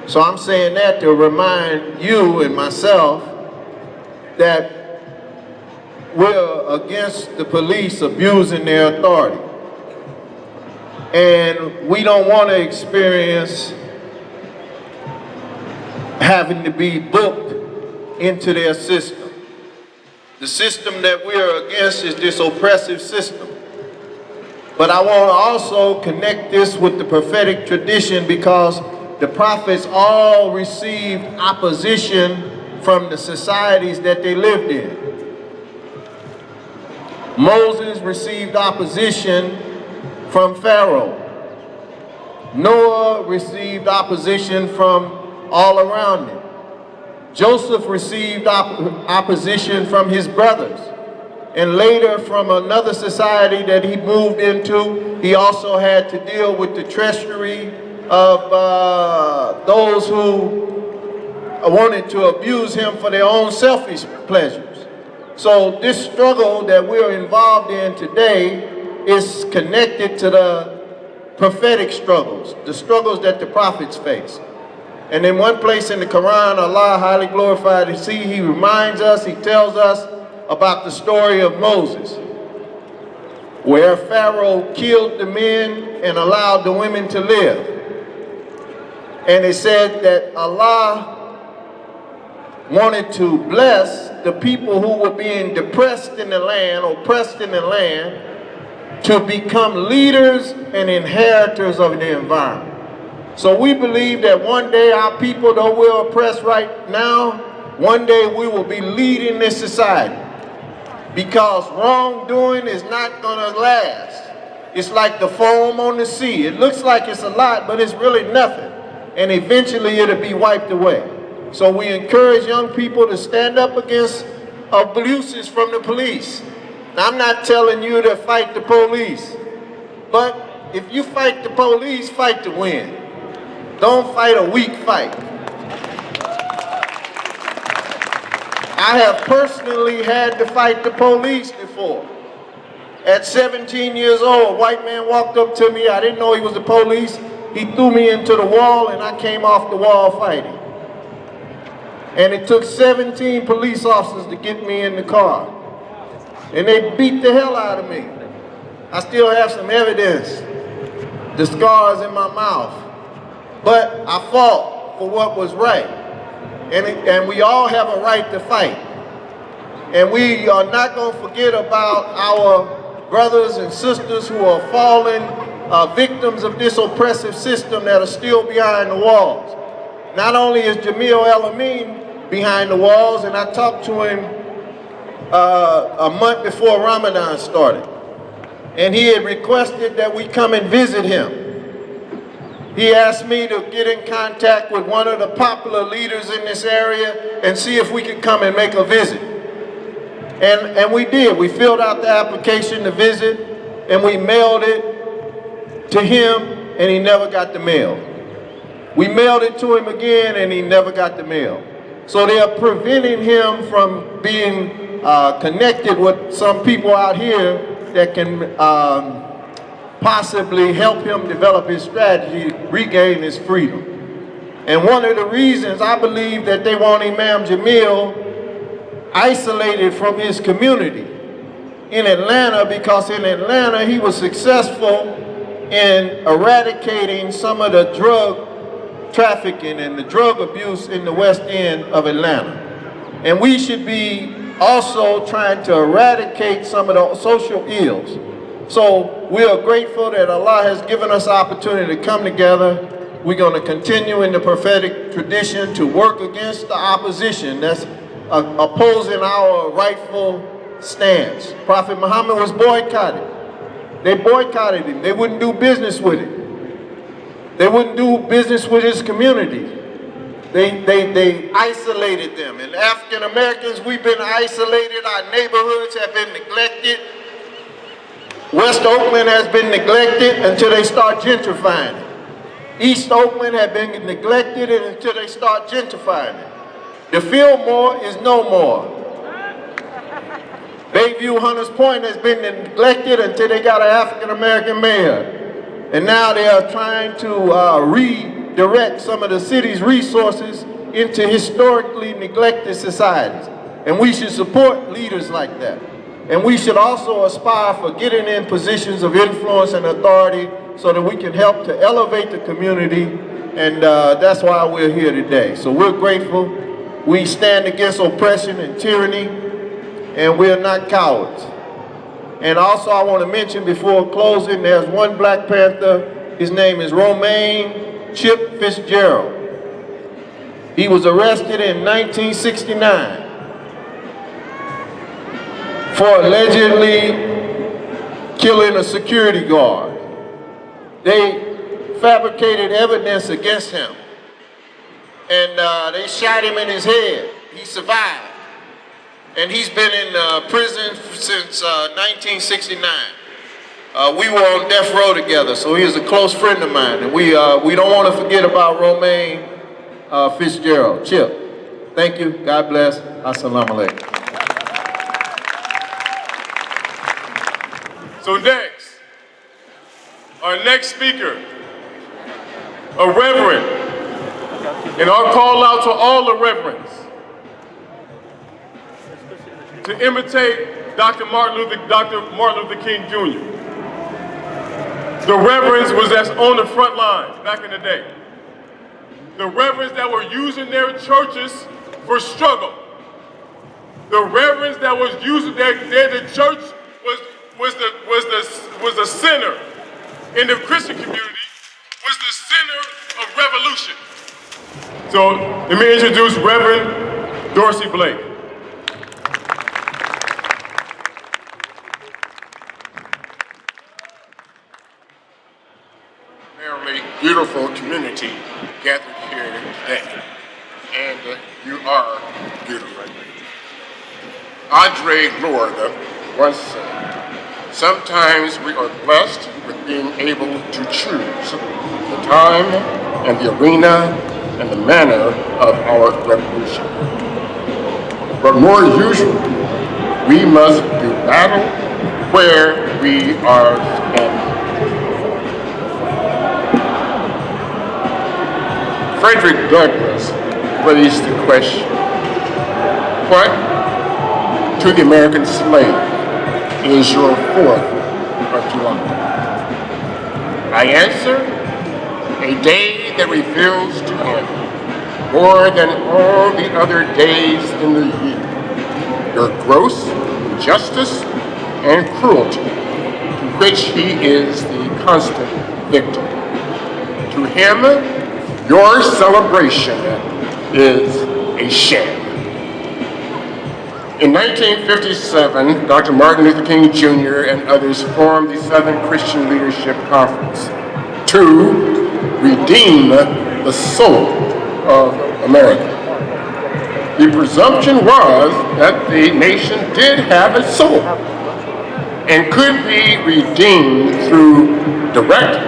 So I'm saying that to remind you and myself that we're against the police abusing their authority. And we don't want to experience having to be booked into their system. The system that we're against is this oppressive system. But I want to also connect this with the prophetic tradition because the prophets all received opposition from the societies that they lived in. Moses received opposition from Pharaoh. Noah received opposition from all around him. Joseph received opposition from his brothers. And later, from another society that he moved into, he also had to deal with the treachery of those who wanted to abuse him for their own selfish pleasures. So this struggle that we're involved in today is connected to the prophetic struggles, the struggles that the prophets face. And in one place in the Quran, Allah, highly glorified, he reminds us, he tells us about the story of Moses, where Pharaoh killed the men and allowed the women to live. And it said that Allah wanted to bless the people who were being depressed in the land, oppressed in the land, to become leaders and inheritors of the environment. So we believe that one day our people, though we're oppressed right now, one day we will be leading this society. Because wrongdoing is not gonna last. It's like the foam on the sea. It looks like it's a lot, but it's really nothing. And eventually it'll be wiped away. So we encourage young people to stand up against abuses from the police. Now, I'm not telling you to fight the police, but if you fight the police, fight to win. Don't fight a weak fight. I have personally had to fight the police before. At 17 years old, a white man walked up to me. I didn't know he was the police. He threw me into the wall and I came off the wall fighting. And it took 17 police officers to get me in the car. And they beat the hell out of me. I still have some evidence, the scars in my mouth. But I fought for what was right. And we all have a right to fight. And we are not going to forget about our brothers and sisters who are falling victims of this oppressive system that are still behind the walls. Not only is Jamil El-Amin behind the walls, and I talked to him a month before Ramadan started, and he had requested that we come and visit him. He asked me to get in contact with one of the popular leaders in this area and see if we could come and make a visit. And we did. We filled out the application to visit, and we mailed it to him, and he never got the mail. We mailed it to him again, and he never got the mail. So they are preventing him from being connected with some people out here that can possibly help him develop his strategy, regain his freedom. And one of the reasons I believe that they want Imam Jamil isolated from his community in Atlanta, because in Atlanta he was successful in eradicating some of the drug trafficking and the drug abuse in the West End of Atlanta. And we should be also trying to eradicate some of the social ills. So we are grateful that Allah has given us the opportunity to come together. We're going to continue in the prophetic tradition to work against the opposition that's opposing our rightful stance. Prophet Muhammad was boycotted. They boycotted him. They wouldn't do business with him. They wouldn't do business with his community. They isolated them. And African Americans, we've been isolated. Our neighborhoods have been neglected. West Oakland has been neglected until they start gentrifying it. East Oakland has been neglected until they start gentrifying it. The Fillmore is no more. Bayview Hunters Point has been neglected until they got an African American mayor. And now they are trying to redirect some of the city's resources into historically neglected societies. And we should support leaders like that. And we should also aspire for getting in positions of influence and authority so that we can help to elevate the community. And that's why we're here today. So we're grateful. We stand against oppression and tyranny, and we're not cowards. And also I want to mention before closing, there's one Black Panther. His name is Romaine Chip Fitzgerald. He was arrested in 1969 for allegedly killing a security guard. They fabricated evidence against him, and they shot him in his head. He survived, and he's been in prison since 1969. We were on death row together, so he is a close friend of mine, and we don't want to forget about Romaine Fitzgerald. Chip, thank you, God bless, assalamu alaikum. So next, our next speaker, a reverend, and our call out to all the reverends to imitate Dr. Martin Luther King Jr. The reverends was that's on the front lines back in the day. The reverends that were using their churches for struggle. The reverends that was using the church was the center in the Christian community, was the center of revolution. So let me introduce Reverend Dorsey Blake. Very beautiful community gathered here today, and you are beautiful. Audre Lorde once said, sometimes we are blessed with being able to choose the time and the arena and the manner of our revolution. But more usually, we must do battle where we are standing. Frederick Douglass raised the question, what to the American slave is your 4th of July? I answer, a day that reveals to him more than all the other days in the year your gross injustice and cruelty to which he is the constant victim. To him, your celebration is a sham. In 1957, Dr. Martin Luther King Jr. and others formed the Southern Christian Leadership Conference to redeem the soul of America. The presumption was that the nation did have a soul and could be redeemed through direct,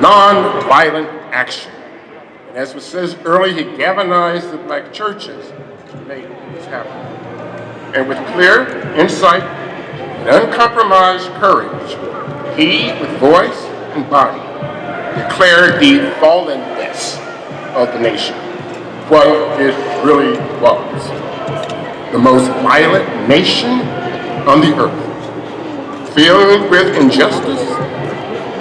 non-violent action. And as was said earlier, he galvanized the black churches to make this happen. And with clear insight and uncompromised courage, he, with voice and body, declared the fallenness of the nation, what it really was. The most violent nation on the earth, filled with injustice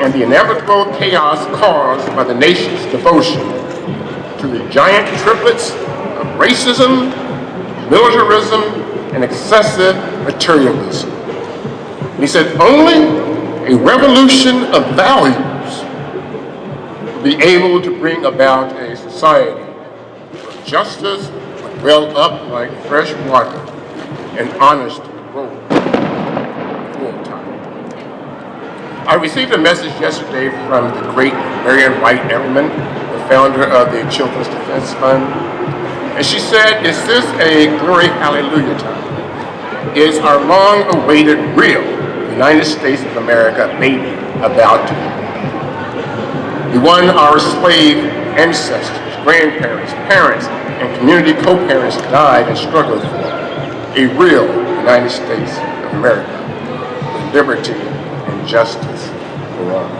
and the inevitable chaos caused by the nation's devotion to the giant triplets of racism, militarism, and excessive materialism. He said only a revolution of values will be able to bring about a society where justice would well up like fresh water and honesty roll full time. I received a message yesterday from the great Marian Wright Edelman, the founder of the Children's Defense Fund. And she said, is this a glory hallelujah time? Is our long-awaited real United States of America baby about to be? The one our slave ancestors, grandparents, parents, and community co-parents died and struggled for. A real United States of America with liberty and justice for all.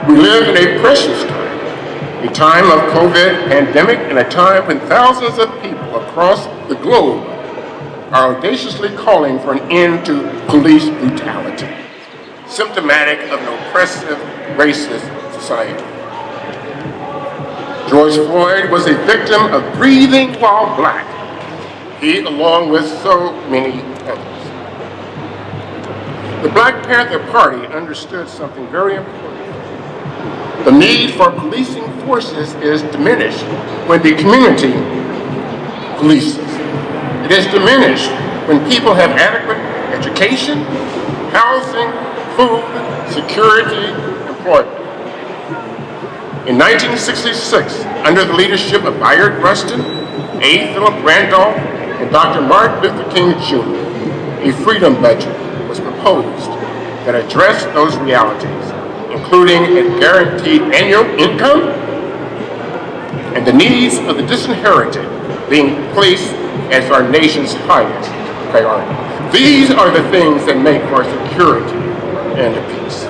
We live in a precious time, a time of COVID pandemic, and a time when thousands of people across the globe are audaciously calling for an end to police brutality, symptomatic of an oppressive, racist society. George Floyd was a victim of breathing while black. He, along with so many others. The Black Panther Party understood something very important. The need for policing forces is diminished when the community polices. It is diminished when people have adequate education, housing, food, security, employment. In 1966, under the leadership of Bayard Rustin, A. Philip Randolph, and Dr. Martin Luther King Jr., a freedom budget was proposed that addressed those realities, including a guaranteed annual income and the needs of the disinherited being placed as our nation's highest priority. These are the things that make for security and peace.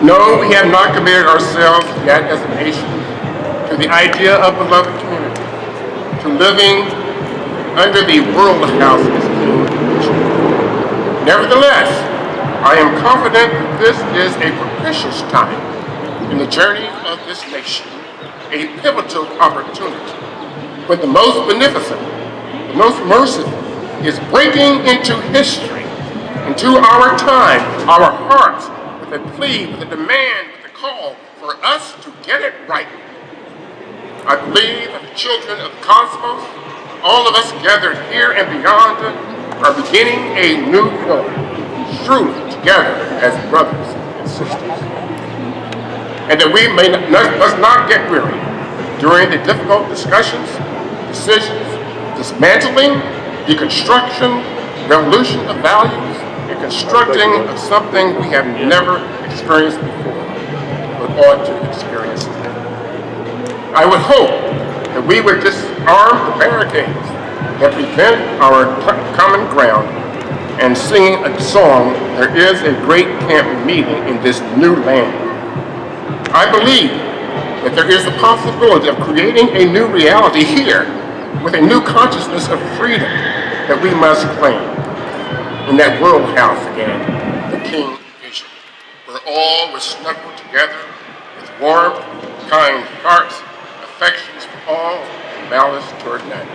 No, we have not committed ourselves yet as a nation to the idea of beloved community, to living under the world house as King mentioned. Nevertheless, I am confident that this is a propitious time in the journey of this nation, a pivotal opportunity, when the most beneficent, the most merciful, is breaking into history, into our time, our hearts, with a plea, with a demand, with a call for us to get it right. I believe that the children of the cosmos, all of us gathered here and beyond, are beginning a new era, truly together as brothers and sisters. And that we must not get weary during the difficult discussions, decisions, dismantling, deconstruction, revolution of values, and constructing of something we have never experienced before, but ought to experience now. I would hope that we would disarm the barricades that prevent our common ground and sing a song, there is a great camp meeting in this new land. I believe that there is the possibility of creating a new reality here with a new consciousness of freedom that we must claim. In that world house again, the King vision, where all were snuggled together with warm, kind hearts, affections for all, and malice toward none.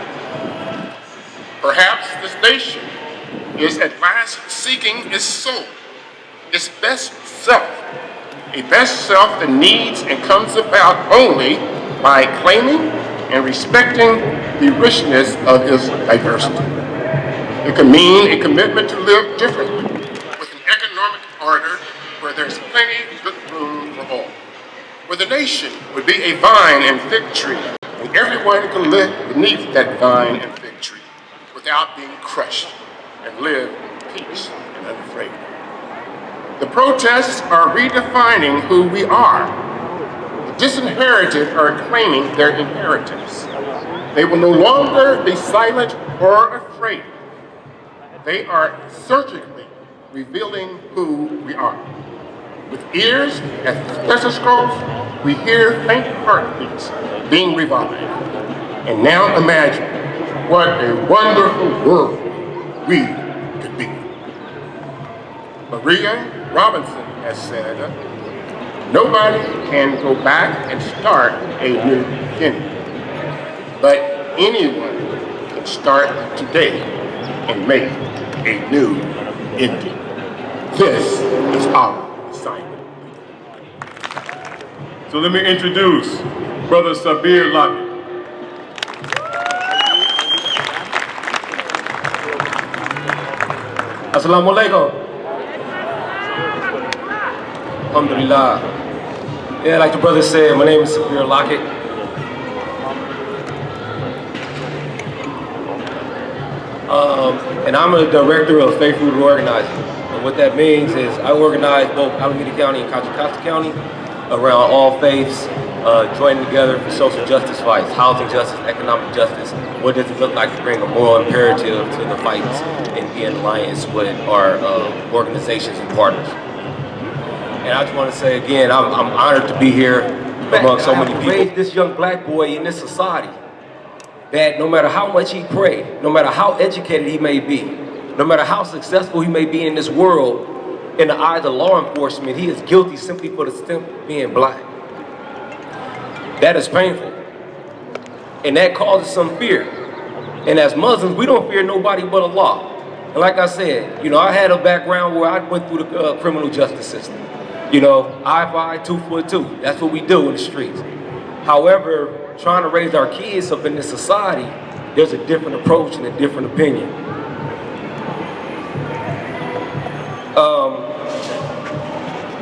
Perhaps this nation is at last seeking its soul, its best self. A best self that needs and comes about only by claiming and respecting the richness of his diversity. It can mean a commitment to live differently, with an economic order where there's plenty of room for all, where the nation would be a vine and fig tree, and everyone can live beneath that vine and fig tree without being crushed, and live in peace and unafraid. The protests are redefining who we are. The disinherited are claiming their inheritance. They will no longer be silent or afraid. They are surgically revealing who we are. With ears as stethoscopes, we hear faint heartbeats being revived. And now imagine what a wonderful world we could be. Maria Robinson has said, nobody can go back and start a new beginning, but anyone can start today and make a new ending. This is our assignment. So let me introduce Brother Sabir Lockett. Assalamu alaikum. Alhamdulillah. Yeah, like the brother said, my name is Sabir Lockett. And I'm a director of Faith Rooted Organizing. And what that means is I organize both Alameda County and Contra Costa County around all faiths, joining together for social justice fights, housing justice, economic justice. What does it look like to bring a moral imperative to the fights and be in alliance with our organizations and partners? And I just want to say again, I'm honored to be here among so many people. Raised this young black boy in this society that no matter how much he pray, no matter how educated he may be, no matter how successful he may be in this world, in the eyes of law enforcement, he is guilty simply for the simple being black. That is painful. And that causes some fear. And as Muslims, we don't fear nobody but Allah. And like I said, you know, I had a background where I went through the criminal justice system. You know, eye for eye, tooth for tooth. That's what we do in the streets. However, trying to raise our kids up in this society, there's a different approach and a different opinion.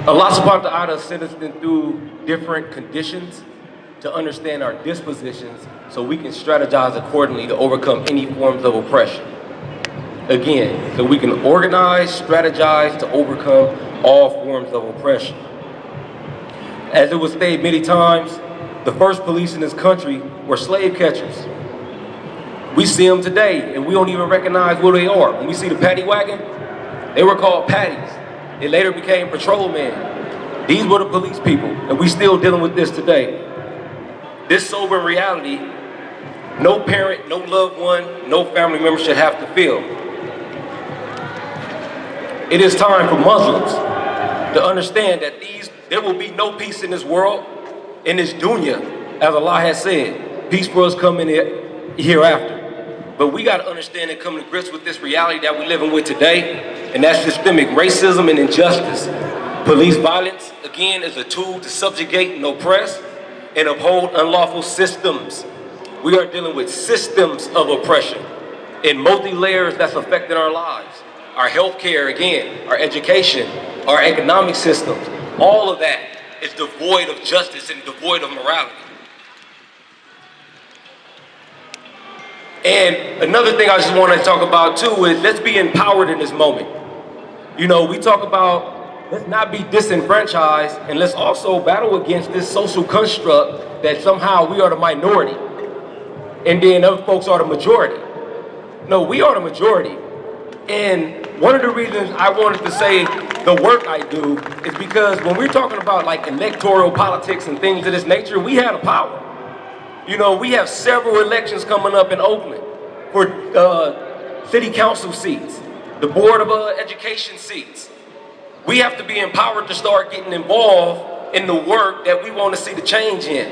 Allah subhanahu wa ta'ala sent us through different conditions to understand our dispositions so we can strategize accordingly to overcome any forms of oppression. Again, so we can organize, strategize to overcome all forms of oppression. As it was stated many times, the first police in this country were slave catchers. We see them today and we don't even recognize who they are. When we see the paddy wagon, they were called paddies. They later became patrolmen. These were the police people, and we still dealing with this today. This sobering reality, no parent, no loved one, no family member should have to feel. It is time for Muslims to understand that there will be no peace in this world, in this dunya, as Allah has said. Peace for us coming hereafter. But we got to understand and come to grips with this reality that we're living with today, and that's systemic racism and injustice. Police violence, again, is a tool to subjugate and oppress and uphold unlawful systems. We are dealing with systems of oppression in multi-layers that's affecting our lives. Our healthcare, again, our education, our economic systems, all of that is devoid of justice and devoid of morality. And another thing I just want to talk about too is let's be empowered in this moment. You know, we talk about let's not be disenfranchised, and let's also battle against this social construct that somehow we are the minority and then other folks are the majority. No, we are the majority. And one of the reasons I wanted to say the work I do is because when we're talking about like electoral politics and things of this nature, we have the power. You know, we have several elections coming up in Oakland for city council seats, the board of education seats. We have to be empowered to start getting involved in the work that we want to see the change in.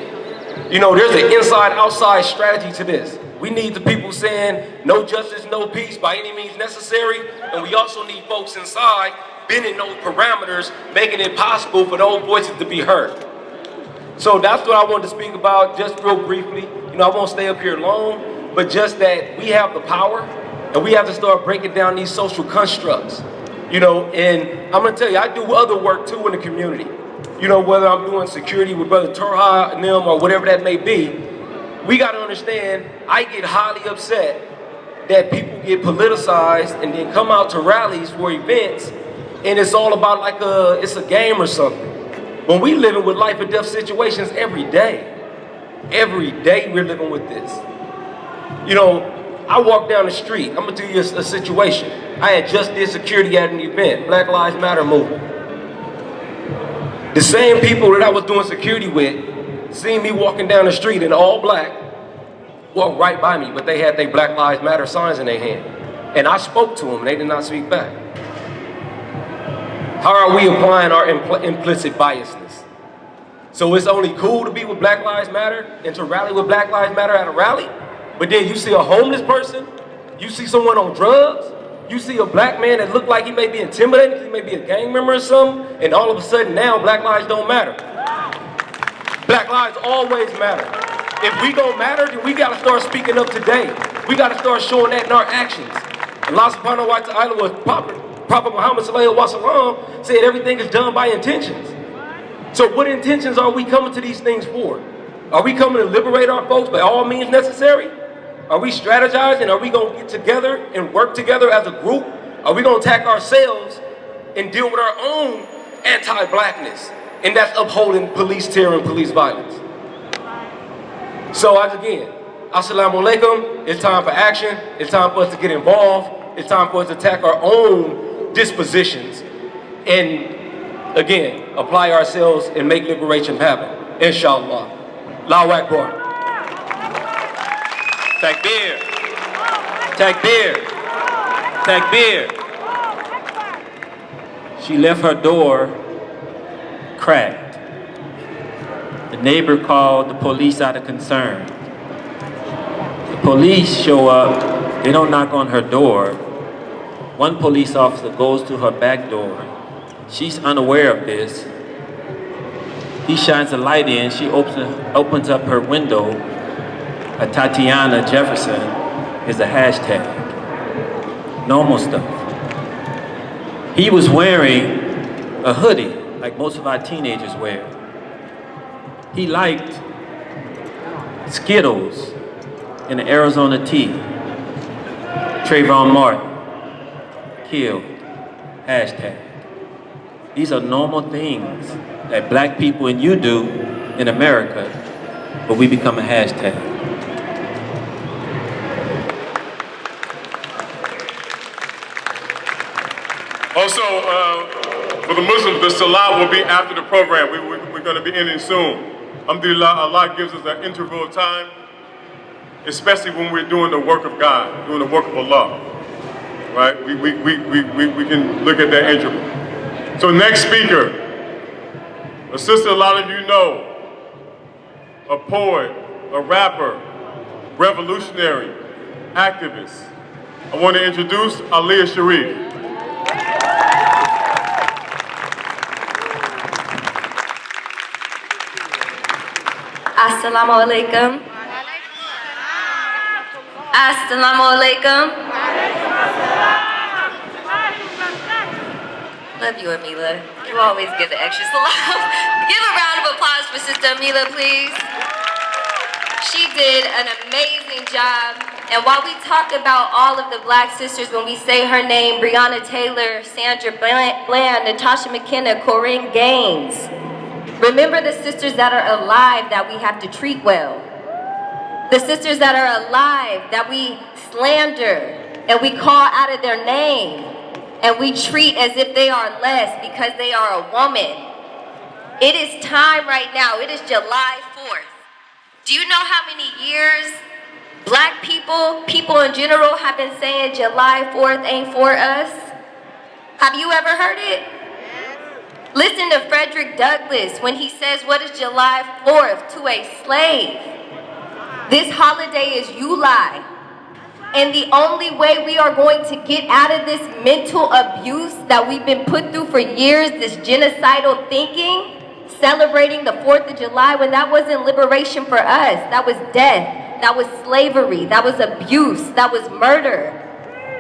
You know, there's an inside-outside strategy to this. We need the people saying no justice, no peace by any means necessary, and we also need folks inside bending those parameters, making it possible for those voices to be heard. So that's what I wanted to speak about just real briefly. You know, I won't stay up here long, but just that we have the power and we have to start breaking down these social constructs. You know, and I'm gonna tell you, I do other work too in the community. You know, whether I'm doing security with Brother Turha and them or whatever that may be, we gotta understand, I get highly upset that people get politicized and then come out to rallies for events and it's all about like it's a game or something. When we living with life or death situations every day we're living with this. You know, I walk down the street, I'm gonna tell you a situation. I had just did security at an event, Black Lives Matter movement. The same people that I was doing security with, seen me walking down the street in all black, walked right by me, but they had their Black Lives Matter signs in their hand. And I spoke to them, and they did not speak back. How are we applying our implicit biasness? So it's only cool to be with Black Lives Matter and to rally with Black Lives Matter at a rally, but then you see a homeless person, you see someone on drugs, you see a black man that look like he may be intimidated, he may be a gang member or something, and all of a sudden now Black lives don't matter. Black lives always matter. If we don't matter, then we gotta start speaking up today. We gotta start showing that in our actions. Allah subhanahu wa ta'ala was Prophet Muhammad sallallahu alaihi wasallam said everything is done by intentions. So what intentions are we coming to these things for? Are we coming to liberate our folks by all means necessary? Are we strategizing? Are we going to get together and work together as a group? Are we going to attack ourselves and deal with our own anti-blackness? And that's upholding police terror and police violence. So again, assalamu alaikum. It's time for action. It's time for us to get involved. It's time for us to attack our own dispositions. And again, apply ourselves and make liberation happen. Inshallah. Allahu Akbar. Takbir. Takbir. Takbir. She left her door cracked. The neighbor called the police out of concern. The police show up, they don't knock on her door. One police officer goes to her back door. She's unaware of this. He shines a light in, she opens up her window. A Tatiana Jefferson is a hashtag. Normal stuff. He was wearing a hoodie, like most of our teenagers wear. He liked Skittles in the Arizona tea. Trayvon Martin, killed, hashtag. These are normal things that black people and you do in America, but we become a hashtag. Also, for the Muslims, the salat will be after the program. We're going to be ending soon. Alhamdulillah, Allah gives us an interval of time, especially when we're doing the work of God, doing the work of Allah. Right? We can look at that interval. So next speaker, a sister a lot of you know, a poet, a rapper, revolutionary, activist. I want to introduce Aliyah Sharif. Assalamu alaikum. Assalamu alaikum. Love you, Amila. You always give the extra salam. Give a round of applause for Sister Amila, please. She did an amazing job. And while we talk about all of the black sisters, when we say her name, Breonna Taylor, Sandra Bland, Natasha McKenna, Corinne Gaines, remember the sisters that are alive that we have to treat well. The sisters that are alive that we slander and we call out of their name and we treat as if they are less because they are a woman. It is time right now. It is July 4th. Do you know how many years black people in general have been saying July 4th ain't for us? Have you ever heard it? Listen to Frederick Douglass when he says, what is July 4th to a slave? This holiday is July. And the only way we are going to get out of this mental abuse that we've been put through for years, this genocidal thinking, celebrating the 4th of July when that wasn't liberation for us. That was death. That was slavery. That was abuse. That was murder.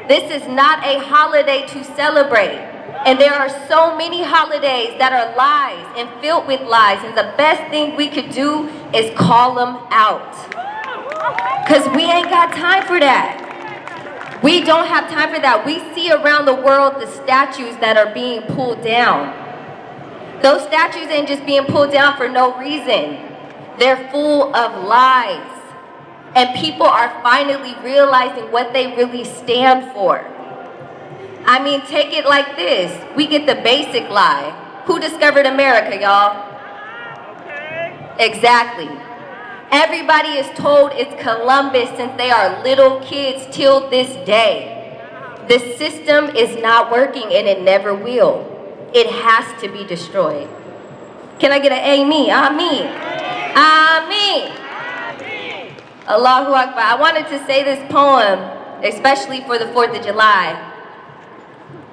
This is not a holiday to celebrate. And there are so many holidays that are lies and filled with lies. And the best thing we could do is call them out. Because we ain't got time for that. We don't have time for that. We see around the world the statues that are being pulled down. Those statues ain't just being pulled down for no reason. They're full of lies. And people are finally realizing what they really stand for. I mean, take it like this. We get the basic lie. Who discovered America, y'all? Exactly. Everybody is told it's Columbus since they are little kids till this day. The system is not working and it never will. It has to be destroyed. Can I get an amen? Amen. Amen. Allahu Akbar. I wanted to say this poem, especially for the 4th of July.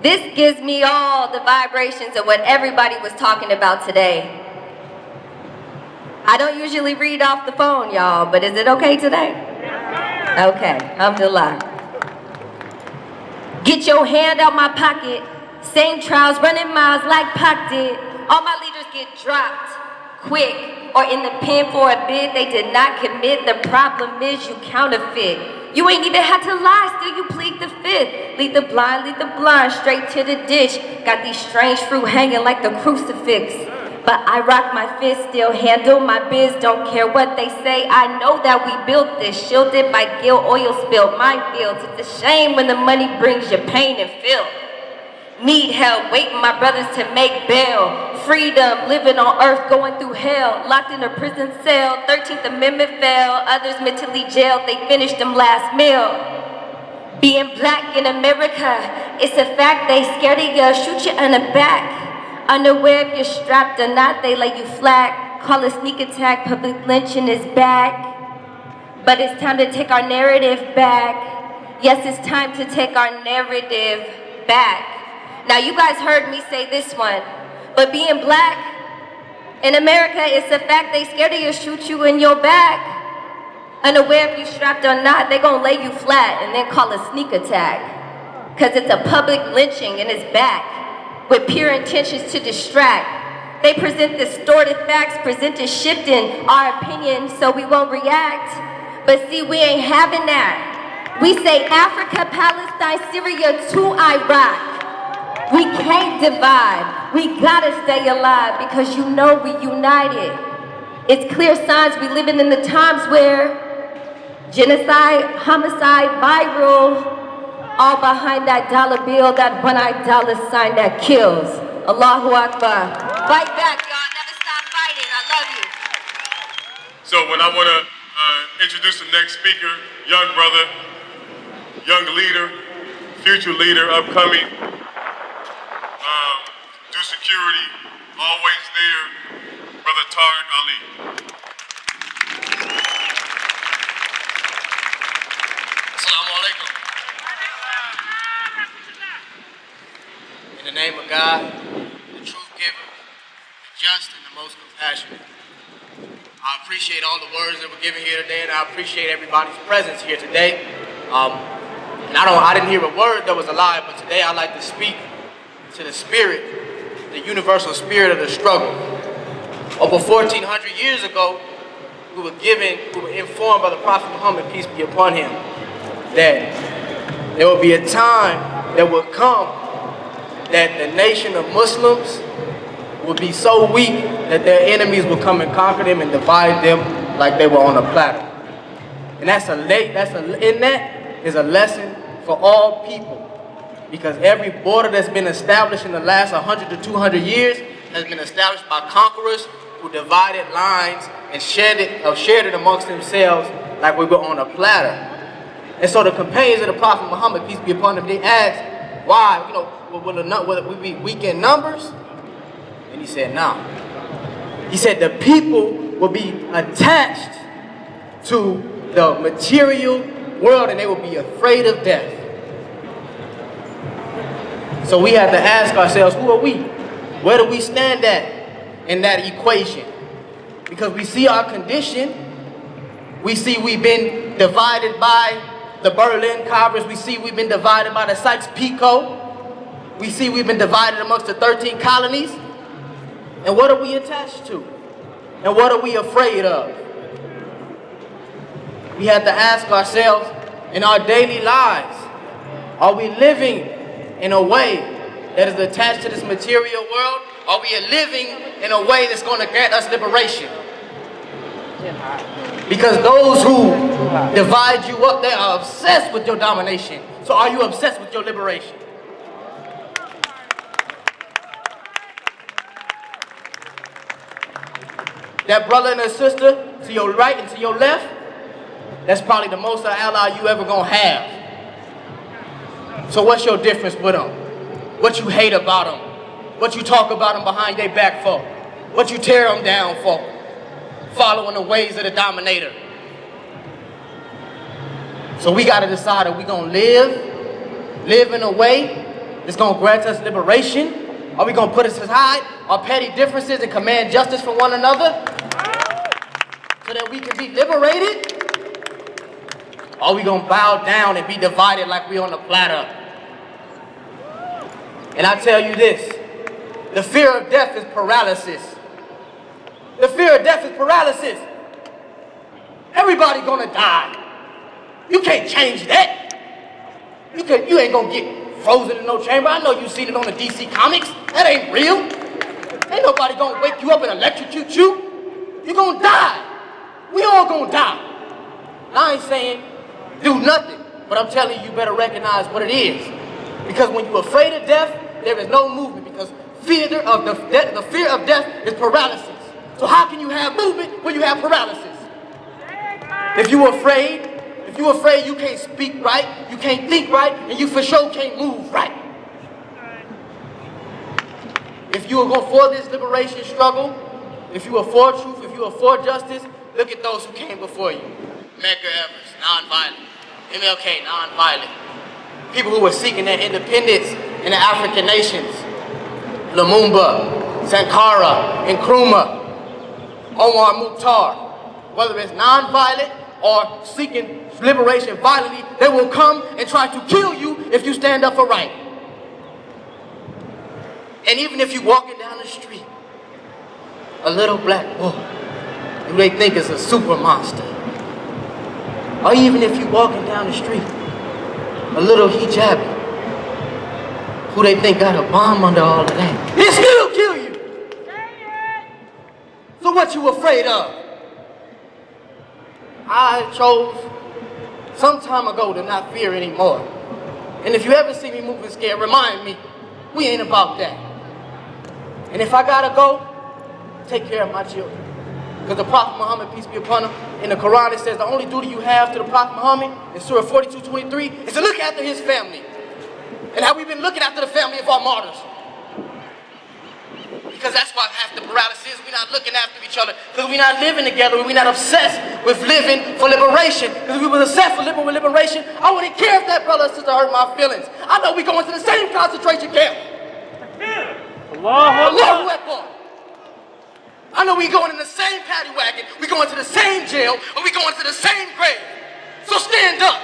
This gives me all the vibrations of what everybody was talking about today. I don't usually read off the phone, y'all, but is it okay today? Okay, alhamdulillah. Get your hand out my pocket. Same trials, running miles like Pac did. All my leaders get dropped quick or in the pen for a bid they did not commit. The problem is you counterfeit. You ain't even had to lie, still you plead the fifth. Lead the blind, straight to the ditch. Got these strange fruit hanging like the crucifix. But I rock my fist, still handle my biz, don't care what they say. I know that we built this, shielded by guilt, oil spilled, minefields. It's a shame when the money brings you pain and filth. Need help, waiting my brothers to make bail. Freedom, living on earth, going through hell. Locked in a prison cell, 13th Amendment fell. Others mentally jailed, they finished them last meal. Being black in America, it's a fact, they scared of you, shoot you in the back. Unaware if you're strapped or not, they lay you flat. Call a sneak attack, public lynching is back. But it's time to take our narrative back. Yes, it's time to take our narrative back. Now you guys heard me say this one, but being black in America, it's a fact, they scared of you, shoot you in your back. Unaware if you strapped or not, they gonna lay you flat and then call a sneak attack. Cause it's a public lynching and it's back. With pure intentions to distract. They present distorted facts, presented shifting our opinion so we won't react. But see, we ain't having that. We say Africa, Palestine, Syria to Iraq. We can't divide. We gotta stay alive because you know we united. It's clear signs we living in the times where genocide, homicide, viral, all behind that dollar bill, that one-eyed dollar sign that kills. Allahu Akbar. Fight back, y'all. Never stop fighting. I love you. So when I want to introduce the next speaker, young brother, young leader, future leader, upcoming, do security, always there, Brother Tariq Ali. Assalamu alaikum. In the name of God, the truth giver, the just and the most compassionate. I appreciate all the words that were given here today, and I appreciate everybody's presence here today. And I didn't hear a word that was a lie, but today I'd like to speak to the spirit, the universal spirit of the struggle. Over 1,400 years ago, we were informed by the Prophet Muhammad, peace be upon him, that there will be a time that will come that the nation of Muslims will be so weak that their enemies will come and conquer them and divide them like they were on a platter. And in that is a lesson for all people, because every border that's been established in the last 100 to 200 years has been established by conquerors who divided lines and shared it amongst themselves like we were on a platter. And so the companions of the Prophet Muhammad, peace be upon him, they asked, why, will we be weak in numbers? And he said, no. He said the people will be attached to the material world and they will be afraid of death. So we have to ask ourselves, who are we? Where do we stand at in that equation? Because we see our condition. We see we've been divided by the Berlin Conference. We see we've been divided by the Sykes-Picot. We see we've been divided amongst the 13 colonies. And what are we attached to? And what are we afraid of? We have to ask ourselves in our daily lives, are we living in a way that is attached to this material world? Are we living in a way that's going to grant us liberation? Because those who divide you up, they are obsessed with your domination. So are you obsessed with your liberation? That brother and that sister to your right and to your left, that's probably the most ally you ever gonna have. So what's your difference with them? What you hate about them? What you talk about them behind their back for? What you tear them down for? Following the ways of the dominator. So we gotta decide, are we gonna live in a way that's gonna grant us liberation? Are we gonna put aside our petty differences and command justice from one another so that we can be liberated? Or are we gonna bow down and be divided like we on the platter? And I tell you this, the fear of death is paralysis. The fear of death is paralysis. Everybody gonna die. You can't change that. You ain't gonna get frozen in no chamber. I know you seen it on the DC Comics. That ain't real. Ain't nobody gonna wake you up and electrocute you. You gonna die. We all gonna die. I ain't saying do nothing, but I'm telling you, you better recognize what it is. Because when you're afraid of death, there is no movement. Because the fear of death is paralysis. So how can you have movement when you have paralysis? If you're afraid you can't speak right, you can't think right, and you for sure can't move right. If you are going for this liberation struggle, if you are for truth, if you are for justice, look at those who came before you. Medgar Evers, nonviolent. MLK, nonviolent. People who were seeking their independence in the African nations. Lumumba, Sankara, Nkrumah, Omar Mukhtar. Whether it's nonviolent or seeking liberation violently, they will come and try to kill you if you stand up for right. And even if you're walking down the street, a little black boy who they think is a super monster, or even if you're walking down the street, a little hijabi who they think got a bomb under all of that, they still kill you. So what you afraid of? I chose some time ago to not fear anymore. And if you ever see me moving scared, remind me, we ain't about that. And if I gotta go, take care of my children. Because the Prophet Muhammad, peace be upon him, in the Quran it says the only duty you have to the Prophet Muhammad in Surah 42:23 is to look after his family. And how we've been looking after the family of our martyrs. Because that's why half the paralysis is we're not looking after each other. Because we're not living together. We're not obsessed with living for liberation. Because if we were obsessed with living with liberation, I wouldn't care if that brother or sister hurt my feelings. I know we're going to the same concentration camp. Allahu Akbar. I know we're going in the same paddy wagon. We're going to the same jail. Or we're going to the same grave. So stand up.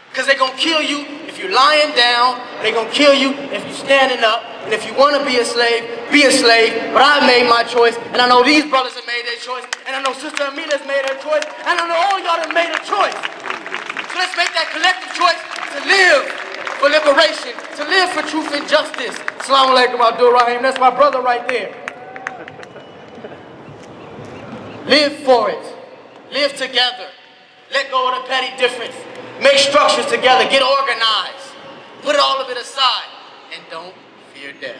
Because they're going to kill you if you're lying down. They're going to kill you if you're standing up. And if you want to be a slave, be a slave. But I made my choice. And I know these brothers have made their choice. And I know Sister Amina's made her choice. And I know all y'all have made a choice. So let's make that collective choice to live for liberation. To live for truth and justice. Assalamu alaikum Abdul Rahim. That's my brother right there. Live for it. Live together. Let go of the petty difference. Make structures together. Get organized. Put all of it aside. And don't fear death.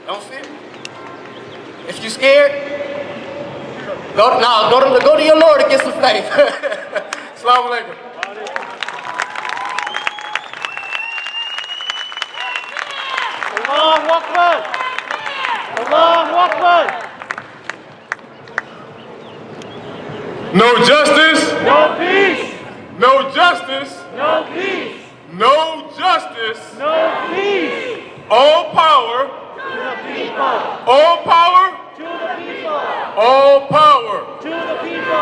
Don't fear. If you're scared, go to your Lord and get some faith. Assalamu alaikum. Allahu Akbar. Allahu Akbar. No justice, No justice. No peace. No justice. No peace. All power. To the people. All power. To the people. All power. To the people.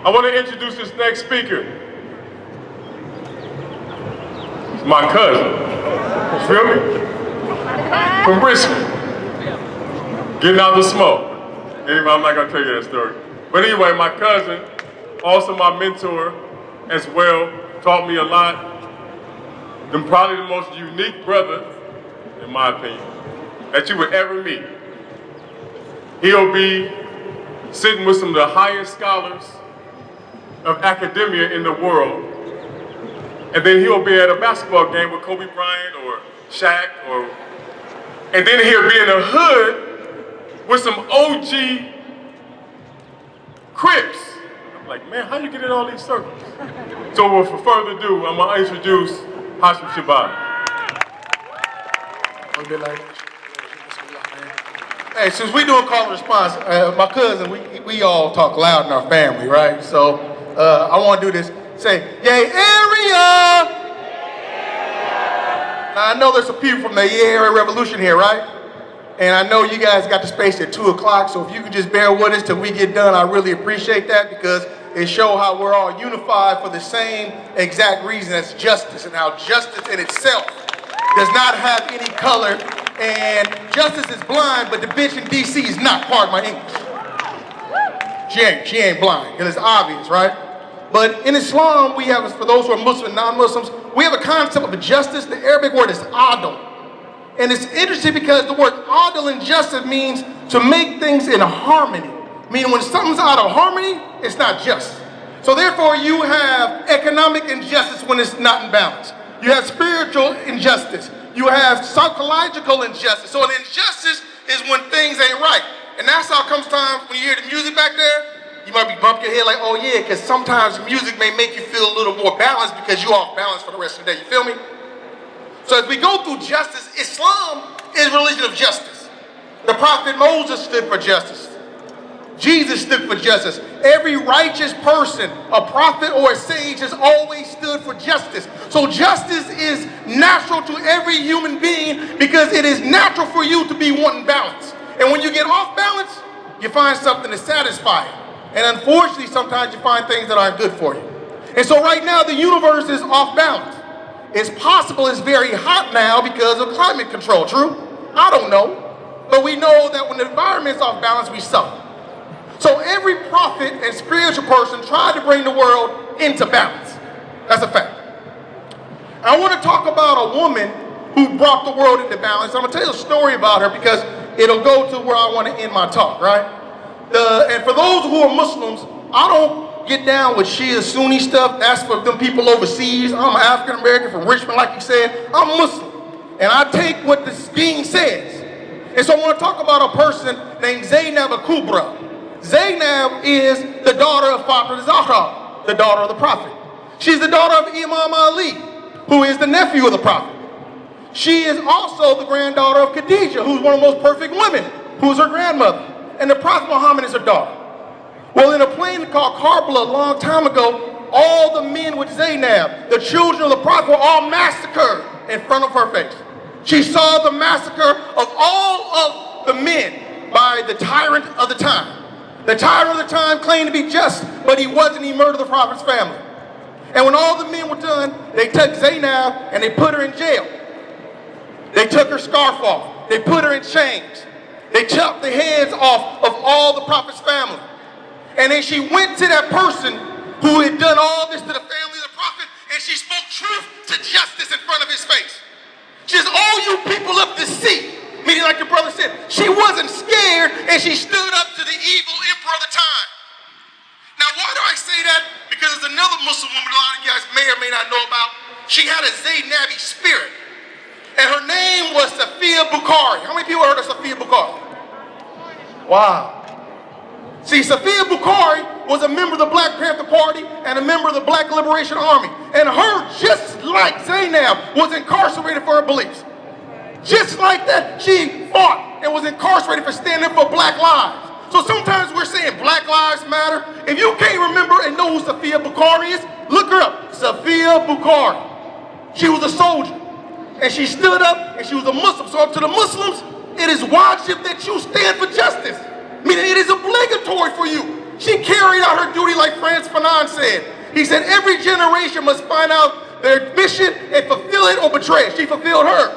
I want to introduce this next speaker. It's my cousin. You feel me? From Richmond. Getting out the smoke. Anyway, I'm not going to tell you that story. But anyway, my cousin, also my mentor as well, taught me a lot. And probably the most unique brother, in my opinion, that you would ever meet. He'll be sitting with some of the highest scholars of academia in the world. And then he'll be at a basketball game with Kobe Bryant or Shaq, and then he'll be in the hood with some OG Crips. I'm like, man, how you get in all these circles? So without further ado, I'm gonna introduce Hashim Shabbat. Hey, since we doing call and response, my cousin, we all talk loud in our family, right? So I want to do this. Say, yay area! Now I know there's some people from the Yay Area Revolution here, right? And I know you guys got the space at 2 o'clock, so if you could just bear with us till we get done, I really appreciate that, because it shows how we're all unified for the same exact reason as justice, and how justice in itself does not have any color, and justice is blind, but the bitch in DC is not, pardon my English. She ain't blind, and it's obvious, right? But in Islam, we have, for those who are Muslim and non-Muslims, we have a concept of justice. The Arabic word is adl. And it's interesting because the word adl in justice means to make things in harmony. Meaning when something's out of harmony, it's not just. So therefore you have economic injustice when it's not in balance. You have spiritual injustice. You have psychological injustice. So an injustice is when things ain't right. And that's how it comes times when you hear the music back there, you might be bumping your head like, oh yeah, because sometimes music may make you feel a little more balanced because you're off balance for the rest of the day, you feel me? So as we go through justice, Islam is a religion of justice. The prophet Moses stood for justice. Jesus stood for justice. Every righteous person, a prophet or a sage, has always stood for justice. So justice is natural to every human being because it is natural for you to be wanting balance. And when you get off balance, you find something to satisfy you. And unfortunately, sometimes you find things that aren't good for you. And so right now, the universe is off balance. It's possible it's very hot now because of climate control, true? I don't know. But we know that when the environment's off balance, we suffer. So every prophet and spiritual person tried to bring the world into balance. That's a fact. I want to talk about a woman who brought the world into balance. I'm going to tell you a story about her because it'll go to where I want to end my talk, right? And for those who are Muslims, I don't get down with Shia Sunni stuff. That's for them people overseas. I'm African American from Richmond, like you said. I'm Muslim. And I take what the deen says. And so I want to talk about a person named Zainab al-Kubra. Zainab is the daughter of Fatima Zahra, the daughter of the Prophet. She's the daughter of Imam Ali, who is the nephew of the Prophet. She is also the granddaughter of Khadijah, who's one of the most perfect women, who's her grandmother. And the Prophet Muhammad is her daughter. Well, in a plain called Karbala a long time ago, all the men with Zainab, the children of the Prophet, were all massacred in front of her face. She saw the massacre of all of the men by the tyrant of the time. The tyrant of the time claimed to be just, but he wasn't. He murdered the Prophet's family. And when all the men were done, they took Zainab and they put her in jail. They took her scarf off. They put her in chains. They chopped the heads off of all the Prophet's family. And then she went to that person who had done all this to the family of the Prophet, and she spoke truth to justice in front of his face. She says, all you people up to see, meaning like your brother said, she wasn't scared, and she stood up to the evil emperor of the time. Now, why do I say that? Because there's another Muslim woman a lot of you guys may or may not know about. She had a Zainabi spirit. And her name was Safiya Bukhari. How many people heard of Safiya Bukhari? Wow. See, Safiya Bukhari was a member of the Black Panther Party and a member of the Black Liberation Army. And her, just like Zainab, was incarcerated for her beliefs. Just like that, she fought and was incarcerated for standing for black lives. So sometimes we're saying Black Lives Matter. If you can't remember and know who Sophia Bukhari is, look her up. Sophia Bukhari. She was a soldier. And she stood up and she was a Muslim. So up to the Muslims, it is wajib that you stand for justice. Meaning it is obligatory for you. She carried out her duty like Frantz Fanon said. He said every generation must find out their mission and fulfill it or betray it. She fulfilled hers.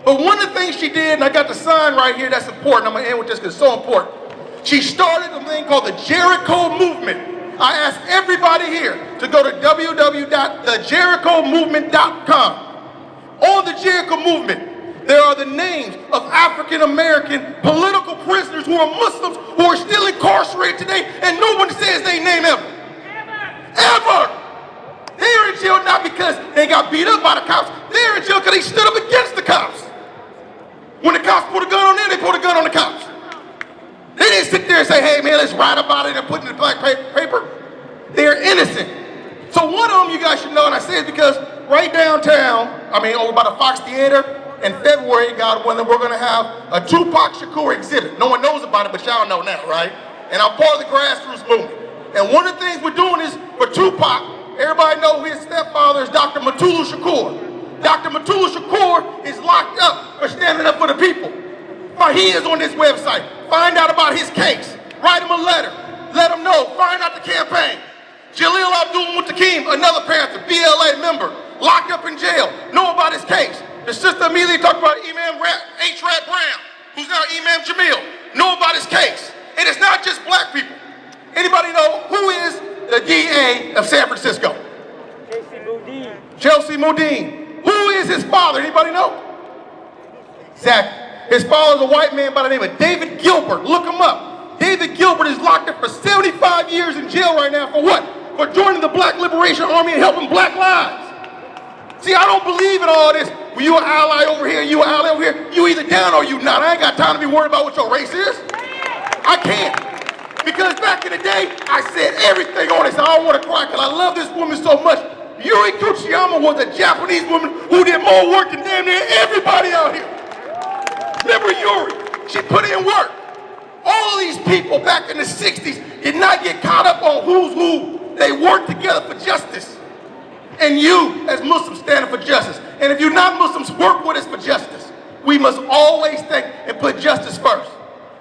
But one of the things she did, and I got the sign right here that's important, I'm gonna end with this because it's so important. She started a thing called the Jericho Movement. I ask everybody here to go to www.thejerichomovement.com. On the Jericho Movement, there are the names of African-American political prisoners who are Muslims who are still incarcerated today, and no one says their name ever. Ever! They're in jail not because they got beat up by the cops, they're in jail because they stood up against the cops. When the cops put a gun on them, they put a gun on the cops. They didn't sit there and say, hey man, let's write about it and put it in the black paper. They're innocent. So one of them you guys should know, and I say it because right downtown, over by the Fox Theater, in February, God willing, we're gonna have a Tupac Shakur exhibit. No one knows about it, but y'all know now, right? And I'm part of the grassroots movement. And one of the things we're doing is, for Tupac, everybody know his stepfather is Dr. Mutulu Shakur. Dr. Mutulu Shakur is locked up for standing up for the people. He is on this website. Find out about his case. Write him a letter. Let him know. Find out the campaign. Jalil Abdul Muttaqim, another Panther, BLA member, locked up in jail. Know about his case. The sister immediately talked about Imam H. Rat Brown, who's now Imam Jamil. Know about his case. And it's not just black people. Anybody know who is the DA of San Francisco? Chelsea Moudine. Who is his father? Anybody know? Exactly. His father is a white man by the name of David Gilbert. Look him up. David Gilbert is locked up for 75 years in jail right now for what? For joining the Black Liberation Army and helping black lives. See, I don't believe in all this. Well, you an ally over here, you an ally over here. You either down or you not. I ain't got time to be worried about what your race is. I can't. Because back in the day, I said everything on this. I don't want to cry because I love this woman so much. Yuri Kuchiyama was a Japanese woman who did more work than damn near everybody out here. Remember Yuri? She put in work. All of these people back in the 60s did not get caught up on who's who. They worked together for justice. And you, as Muslims, standing for justice. And if you're not Muslims, work with us for justice. We must always think and put justice first.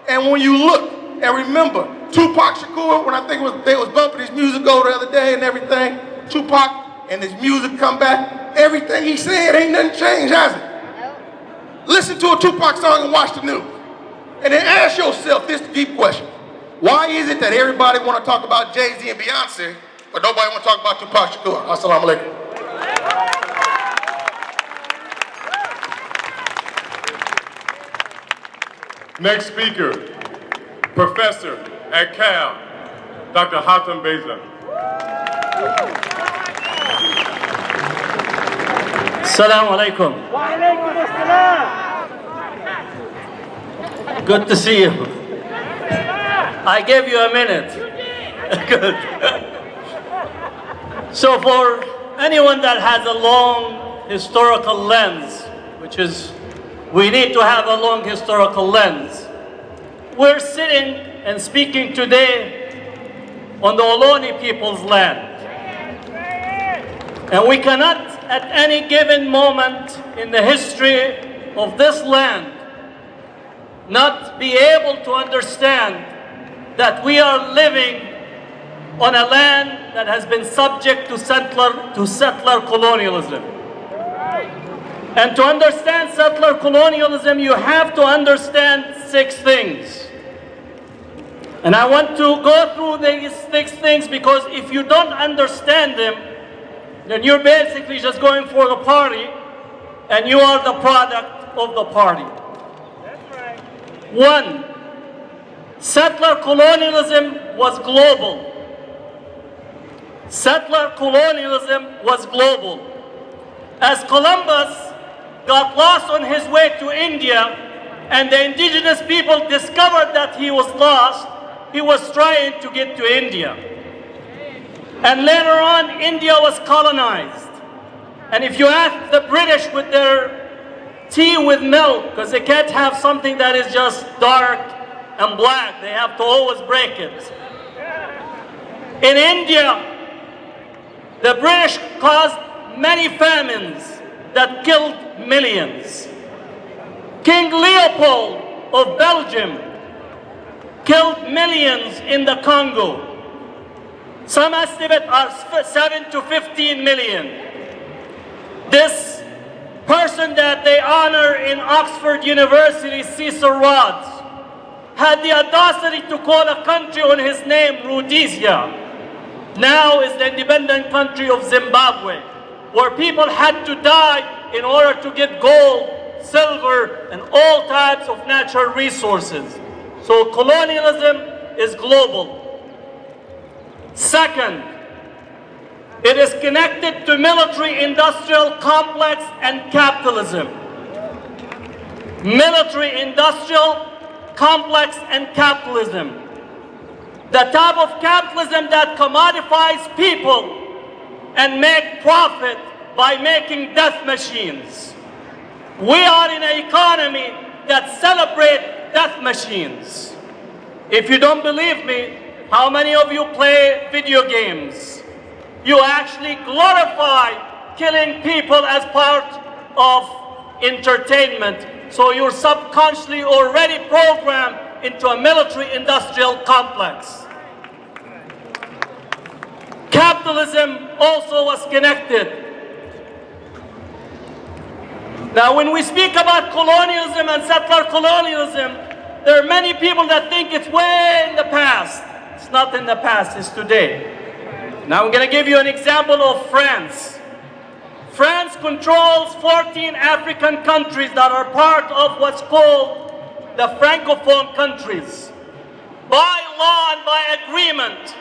And when you look and remember, Tupac Shakur, when I think they was bumping his music go the other day and everything, Tupac and his music come back, everything he said ain't nothing changed, has it? Listen to a Tupac song and watch the news. And then ask yourself this deep question. Why is it that everybody want to talk about Jay-Z and Beyonce, but nobody want to talk about Tupac Shakur? Assalamu alaikum. Next speaker, Professor at Cal, Dr. Hatem Beza. Assalamu alaikum. Good to see you. I gave you a minute. Good. So for anyone that has a long historical lens, which is, we need to have a long historical lens. We're sitting and speaking today on the Ohlone people's land. And we cannot, at any given moment in the history of this land, not be able to understand that we are living on a land that has been subject to settler colonialism. And to understand settler colonialism, you have to understand 6 things. And I want to go through these 6 things because if you don't understand them, then you're basically just going for the party and you are the product of the party. That's right. 1, settler colonialism was global. Settler colonialism was global. As Columbus got lost on his way to India and the indigenous people discovered that he was lost, he was trying to get to India. And later on, India was colonized. And if you ask the British with their tea with milk, because they can't have something that is just dark and black. They have to always break it. In India, the British caused many famines that killed millions. King Leopold of Belgium killed millions in the Congo. Some estimate are 7 to 15 million. This person that they honor in Oxford University, Cecil Rhodes, had the audacity to call a country on his name Rhodesia. Now is the independent country of Zimbabwe, where people had to die in order to get gold, silver, and all types of natural resources. So colonialism is global. Second, it is connected to military-industrial complex and capitalism. Military-industrial complex and capitalism. The type of capitalism that commodifies people and make profit by making death machines. We are in an economy that celebrates death machines. If you don't believe me, how many of you play video games? You actually glorify killing people as part of entertainment. So you're subconsciously already programmed into a military-industrial complex. Capitalism also was connected. Now, when we speak about colonialism and settler colonialism, there are many people that think it's way in the past. It's not in the past, it's today. Now, I'm going to give you an example of France. France controls 14 African countries that are part of what's called the Francophone countries. By law and by agreement,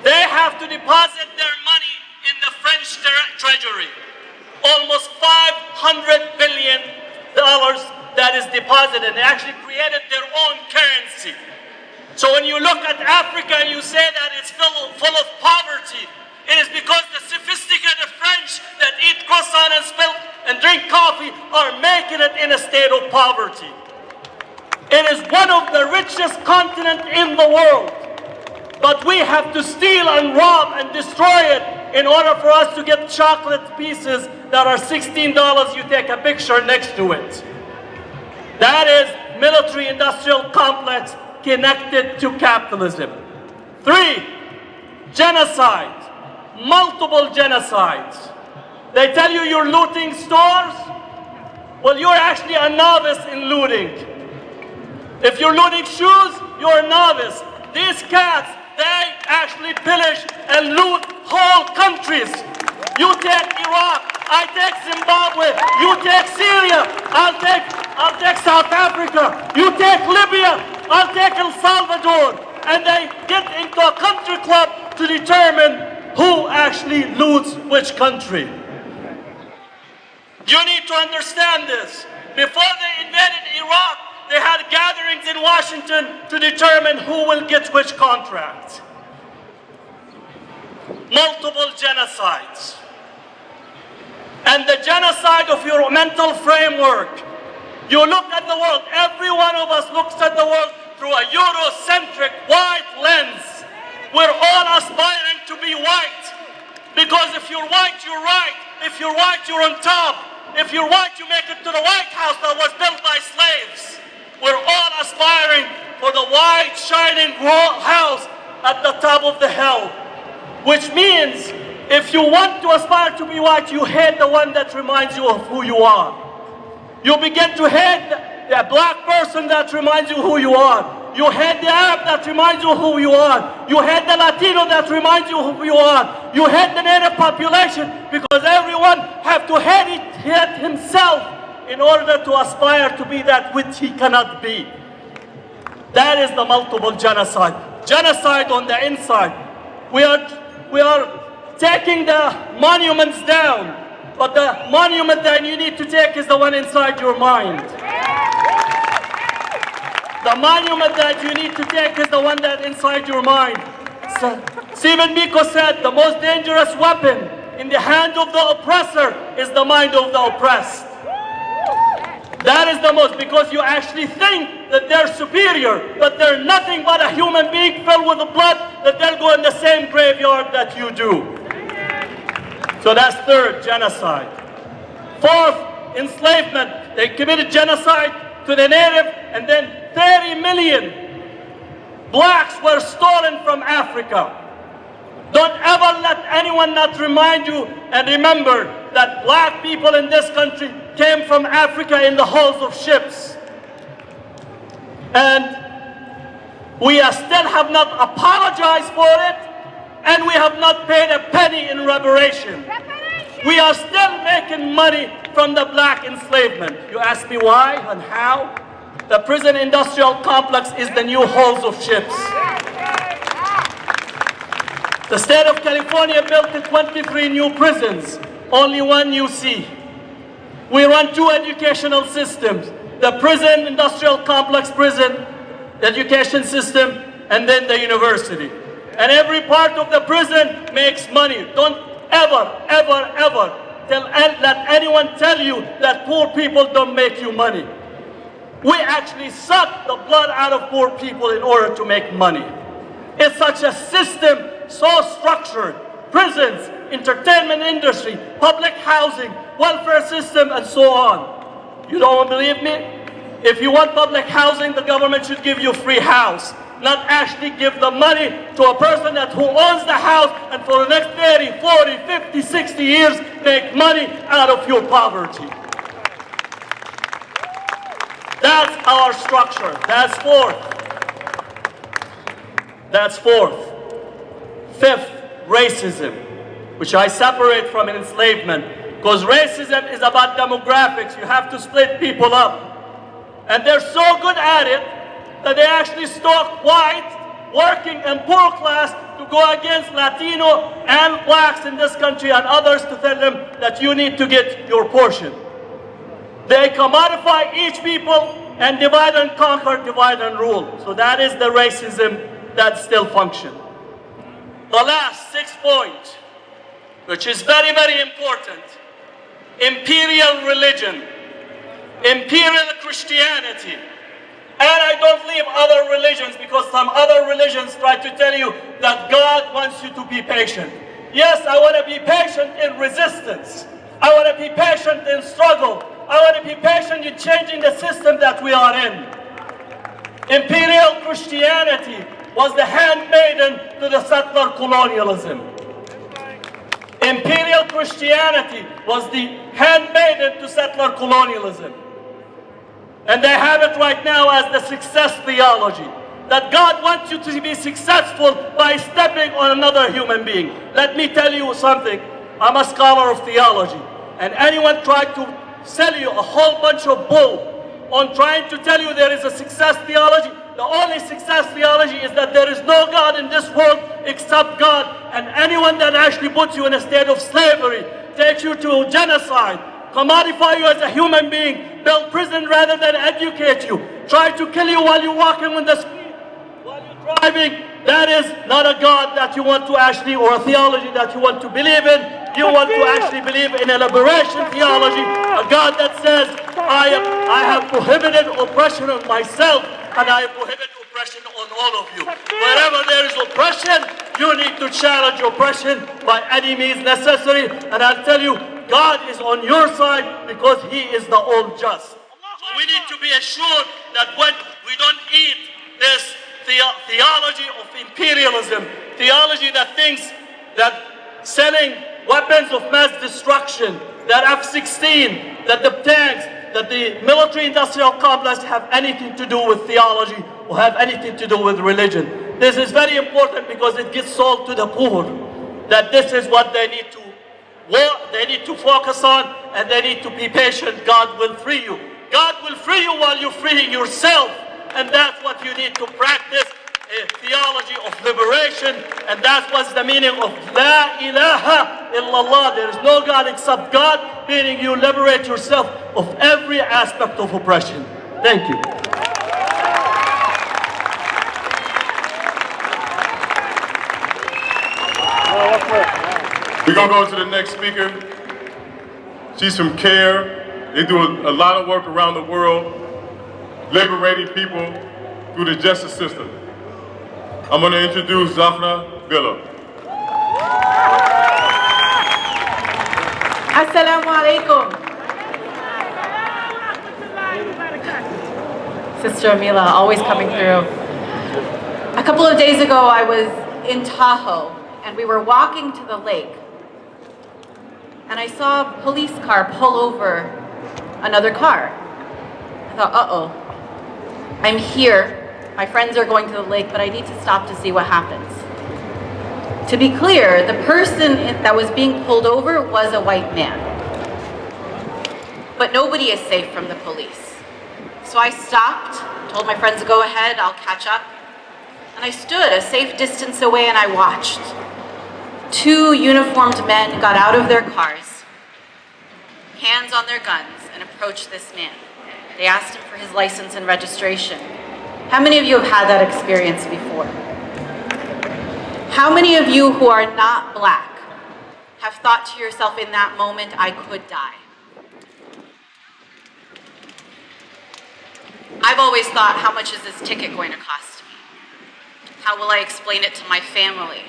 they have to deposit their money in the French treasury. Almost $500 billion that is deposited. They actually created their own currency. So when you look at Africa and you say that it's full of poverty, it is because the sophisticated French that eat croissant and drink coffee are making it in a state of poverty. It is one of the richest continents in the world. But we have to steal and rob and destroy it in order for us to get chocolate pieces that are $16. You take a picture next to it. That is military-industrial complex connected to capitalism. 3, genocide. Multiple genocides. They tell you you're looting stores. Well, you're actually a novice in looting. If you're looting shoes, you're a novice. These cats, they actually pillage and loot whole countries. You take Iraq, I take Zimbabwe, you take Syria, I'll take South Africa, you take Libya, I'll take El Salvador. And they get into a country club to determine who actually loots which country. You need to understand this. Before they invaded Iraq, they had gatherings in Washington to determine who will get which contract. Multiple genocides. And the genocide of your mental framework. You look at the world, every one of us looks at the world through a Eurocentric white lens. We're all aspiring to be white. Because if you're white, you're right. If you're white, you're on top. If you're white, you make it to the White House that was built by slaves. We're all aspiring for the white, shining house at the top of the hill. Which means, if you want to aspire to be white, you hate the one that reminds you of who you are. You begin to hate the black person that reminds you who you are. You hate the Arab that reminds you who you are. You hate the Latino that reminds you who you are. You hate the native population because everyone have to hate himself in order to aspire to be that which he cannot be. That is the multiple genocide. Genocide on the inside. We are taking the monuments down, but the monument that you need to take is the one inside your mind. The monument that you need to take is the one that inside your mind. So, Stephen Biko said the most dangerous weapon in the hand of the oppressor is the mind of the oppressed. That is the most, because you actually think that they're superior, but they're nothing but a human being filled with the blood, that they'll go in the same graveyard that you do. So that's third, genocide. Fourth, enslavement. They committed genocide to the native, and then 30 million blacks were stolen from Africa. Don't ever let anyone not remind you and remember that black people in this country came from Africa in the hulls of ships. And we still have not apologized for it, and we have not paid a penny in reparation. We are still making money from the black enslavement. You ask me why and how? The prison industrial complex is the new hulls of ships. The state of California built 23 new prisons, only one you see. We run 2 educational systems, the prison industrial complex prison education system, and then the university. And every part of the prison makes money. Don't ever, ever, ever let anyone tell you that poor people don't make you money. We actually suck the blood out of poor people in order to make money. It's such a system, so structured. Prisons, entertainment industry, public housing, welfare system, and so on. You don't believe me? If you want public housing, the government should give you free house, not actually give the money to a person who owns the house and for the next 30, 40, 50, 60 years make money out of your poverty. That's our structure. That's fourth. That's fourth. Fifth, racism, which I separate from enslavement, because racism is about demographics. You have to split people up. And they're so good at it that they actually stalk white, working, and poor class to go against Latino and blacks in this country and others to tell them that you need to get your portion. They commodify each people and divide and conquer, divide and rule. So that is the racism that still functions. The last 6th point, which is very, very important, imperial religion, imperial Christianity. And I don't leave other religions because some other religions try to tell you that God wants you to be patient. Yes, I want to be patient in resistance. I want to be patient in struggle. I want to be patient in changing the system that we are in. Imperial Christianity was the handmaiden to the settler colonialism. Imperial Christianity was the handmaiden to settler colonialism. And they have it right now as the success theology, that God wants you to be successful by stepping on another human being. Let me tell you something. I'm a scholar of theology, and anyone tried to sell you a whole bunch of bull on trying to tell you there is a success theology. The only success theology is that there is no God in this world except God, and anyone that actually puts you in a state of slavery, takes you to genocide, commodify you as a human being, build prison rather than educate you, try to kill you while you're walking on the street, while you're driving, that is not a God that you want to actually, or a theology that you want to believe in. You want to actually believe in a liberation theology, a God that says, I have prohibited oppression of myself, and I prohibit oppression on all of you. Wherever there is oppression, you need to challenge oppression by any means necessary. And I'll tell you, God is on your side because He is the all-just. So we need to be assured that when we don't eat this theology of imperialism, theology that thinks that selling weapons of mass destruction, that F-16, that the tanks, that the military-industrial complex have anything to do with theology or have anything to do with religion. This is very important because it gets sold to the poor, that this is what they need to focus on, and they need to be patient. God will free you. God will free you while you're freeing yourself, and that's what you need to practice, a theology of liberation, and that's what's the meaning of La ilaha illallah. There is no God except God, meaning you liberate yourself of every aspect of oppression. Thank you. We're going to go to the next speaker. She's from CARE. They do a lot of work around the world. liberating people through the justice system. I'm going to introduce Zahra Villa. Assalamu alaikum. Sister Amila, always coming through. A couple of days ago, I was in Tahoe, and we were walking to the lake. And I saw a police car pull over another car. I thought, uh-oh, I'm here. My friends are going to the lake, but I need to stop to see what happens. To be clear, the person that was being pulled over was a white man. But nobody is safe from the police. So I stopped, told my friends to go ahead, I'll catch up. And I stood a safe distance away and I watched. 2 uniformed men got out of their cars, hands on their guns, and approached this man. They asked him for his license and registration. How many of you have had that experience before? How many of you who are not black have thought to yourself in that moment, I could die? I've always thought, how much is this ticket going to cost me? How will I explain it to my family?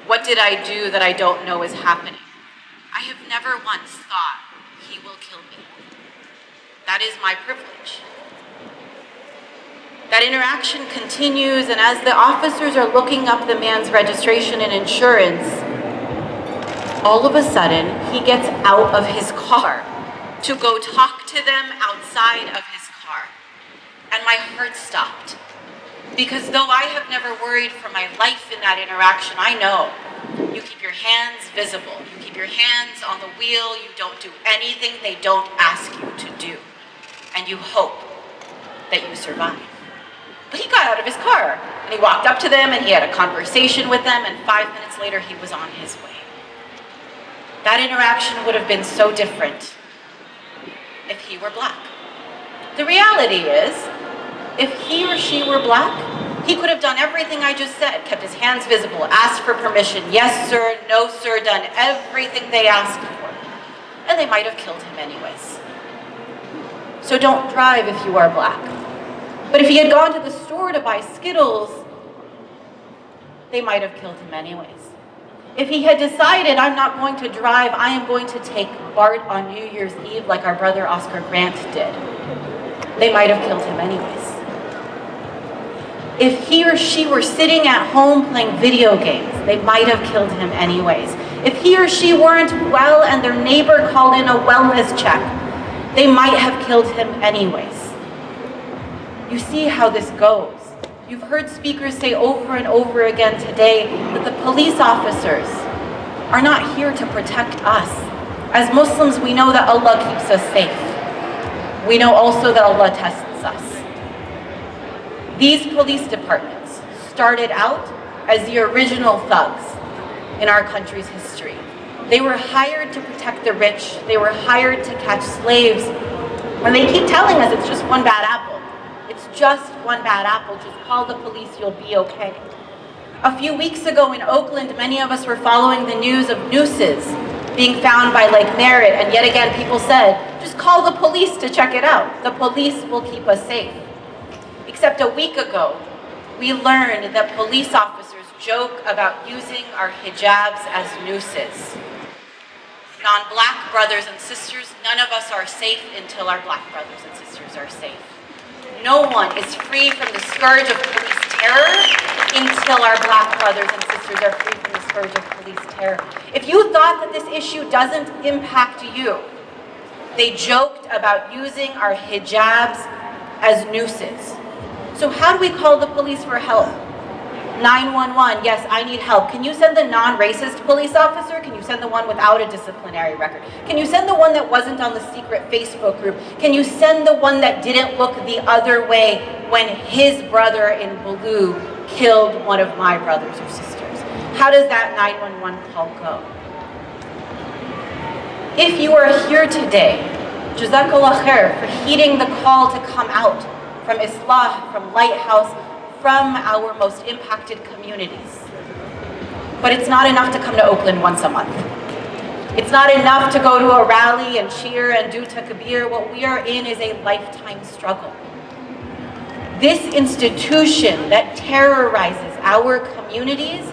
What did I do that I don't know is happening? I have never once thought, he will kill me. That is my privilege. That interaction continues, and as the officers are looking up the man's registration and insurance, all of a sudden, he gets out of his car to go talk to them outside of his car. And my heart stopped. Because though I have never worried for my life in that interaction, I know you keep your hands visible. You keep your hands on the wheel. You don't do anything they don't ask you to do. And you hope that you survive. But he got out of his car and he walked up to them and he had a conversation with them, and 5 minutes later he was on his way. That interaction would have been so different if he were black. The reality is, if he or she were black, he could have done everything I just said, kept his hands visible, asked for permission, yes sir, no sir, done everything they asked for, and they might have killed him anyways. So don't drive if you are black. But if he had gone to the store to buy Skittles, they might have killed him anyways. If he had decided, I'm not going to drive, I am going to take BART on New Year's Eve like our brother Oscar Grant did, they might have killed him anyways. If he or she were sitting at home playing video games, they might have killed him anyways. If he or she weren't well and their neighbor called in a wellness check, they might have killed him anyways. You see how this goes. You've heard speakers say over and over again today that the police officers are not here to protect us. As Muslims, we know that Allah keeps us safe. We know also that Allah tests us. These police departments started out as the original thugs in our country's history. They were hired to protect the rich. They were hired to catch slaves. And they keep telling us it's just one bad apple. It's just one bad apple. Just call the police, you'll be okay. A few weeks ago in Oakland, many of us were following the news of nooses being found by Lake Merritt, and yet again people said, just call the police to check it out. The police will keep us safe. Except a week ago, we learned that police officers joke about using our hijabs as nooses. Non-black brothers and sisters, none of us are safe until our black brothers and sisters are safe. No one is free from the scourge of police terror until our black brothers and sisters are free from the scourge of police terror. If you thought that this issue doesn't impact you, they joked about using our hijabs as nooses. So how do we call the police for help? 911, yes, I need help. Can you send the non-racist police officer? Can you send the one without a disciplinary record? Can you send the one that wasn't on the secret Facebook group? Can you send the one that didn't look the other way when his brother in blue killed one of my brothers or sisters? How does that 911 call go? If you are here today, Jazakallah khair for heeding the call to come out from Islah, from Lighthouse, from our most impacted communities. But it's not enough to come to Oakland once a month. It's not enough to go to a rally and cheer and do takbir. What we are in is a lifetime struggle. This institution that terrorizes our communities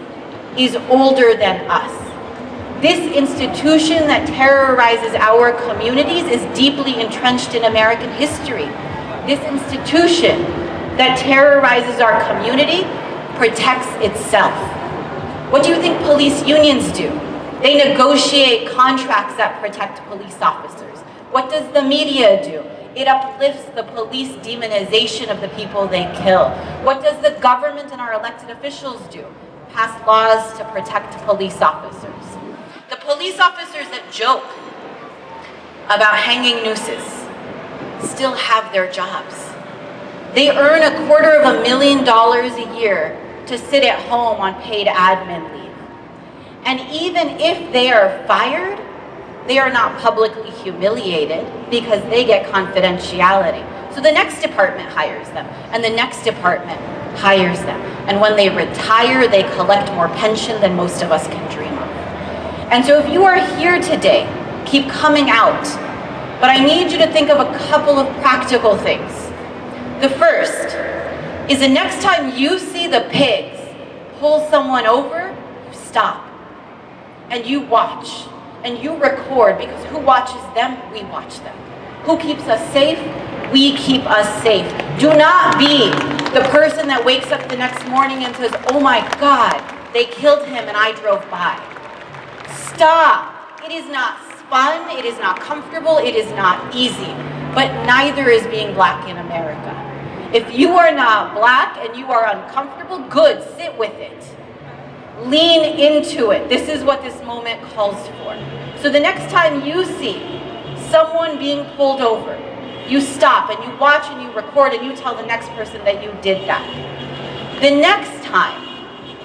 is older than us. This institution that terrorizes our communities is deeply entrenched in American history. This institution that terrorizes our community protects itself. What do you think police unions do? They negotiate contracts that protect police officers. What does the media do? It uplifts the police demonization of the people they kill. What does the government and our elected officials do? Pass laws to protect police officers. The police officers that joke about hanging nooses still have their jobs. They earn $250,000 a year to sit at home on paid admin leave. And even if they are fired, they are not publicly humiliated because they get confidentiality. So the next department hires them, and the next department hires them. And when they retire, they collect more pension than most of us can dream of. And so if you are here today, keep coming out. But I need you to think of a couple of practical things. The first is the next time you see the pigs pull someone over, you stop. And you watch. And you record, because who watches them? We watch them. Who keeps us safe? We keep us safe. Do not be the person that wakes up the next morning and says, oh my God, they killed him and I drove by. Stop. It is not fun, it is not comfortable, it is not easy, but neither is being black in America. If you are not black and you are uncomfortable, good, sit with it. Lean into it. This is what this moment calls for. So the next time you see someone being pulled over, you stop and you watch and you record and you tell the next person that you did that. The next time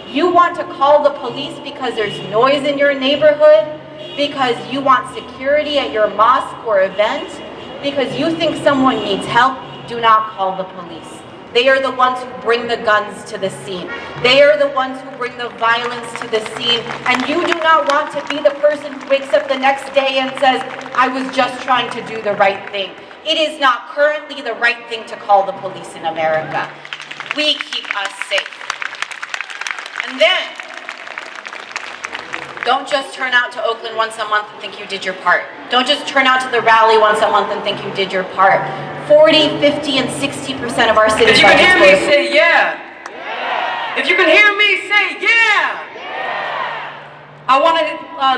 you want to call the police because there's noise in your neighborhood, because you want security at your mosque or event, because you think someone needs help, do not call the police. They are the ones who bring the guns to the scene. They are the ones who bring the violence to the scene. And you do not want to be the person who wakes up the next day and says, I was just trying to do the right thing. It is not currently the right thing to call the police in America. We keep us safe. And then, don't just turn out to Oakland once a month and think you did your part. Don't just turn out to the rally once a month and think you did your part. 40, 50, and 60% of our city budgets. If you can hear me, say yeah. If you can hear me, say yeah. I want to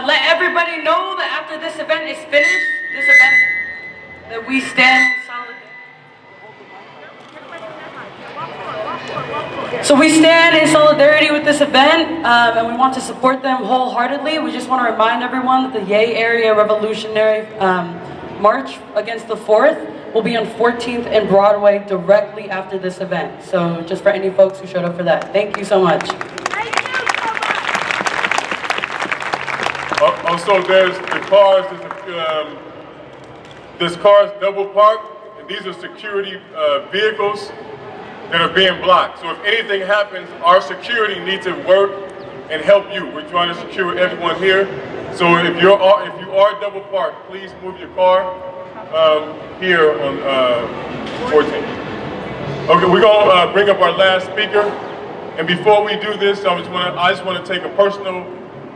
let everybody know that after this event is finished, that we stand in solidarity. So we stand in solidarity with this event, and we want to support them wholeheartedly. We just want to remind everyone that the Yay Area Revolutionary March against the 4th will be on 14th and Broadway directly after this event. So just for any folks who showed up for that, thank you so much. Also, there's the cars, there's cars double parked, and these are security vehicles that are being blocked. So if anything happens, our security needs to work and help you. We're trying to secure everyone here. So if you are double parked, please move your car here on 14th. Okay, we're gonna bring up our last speaker. And before we do this, I just want to take a personal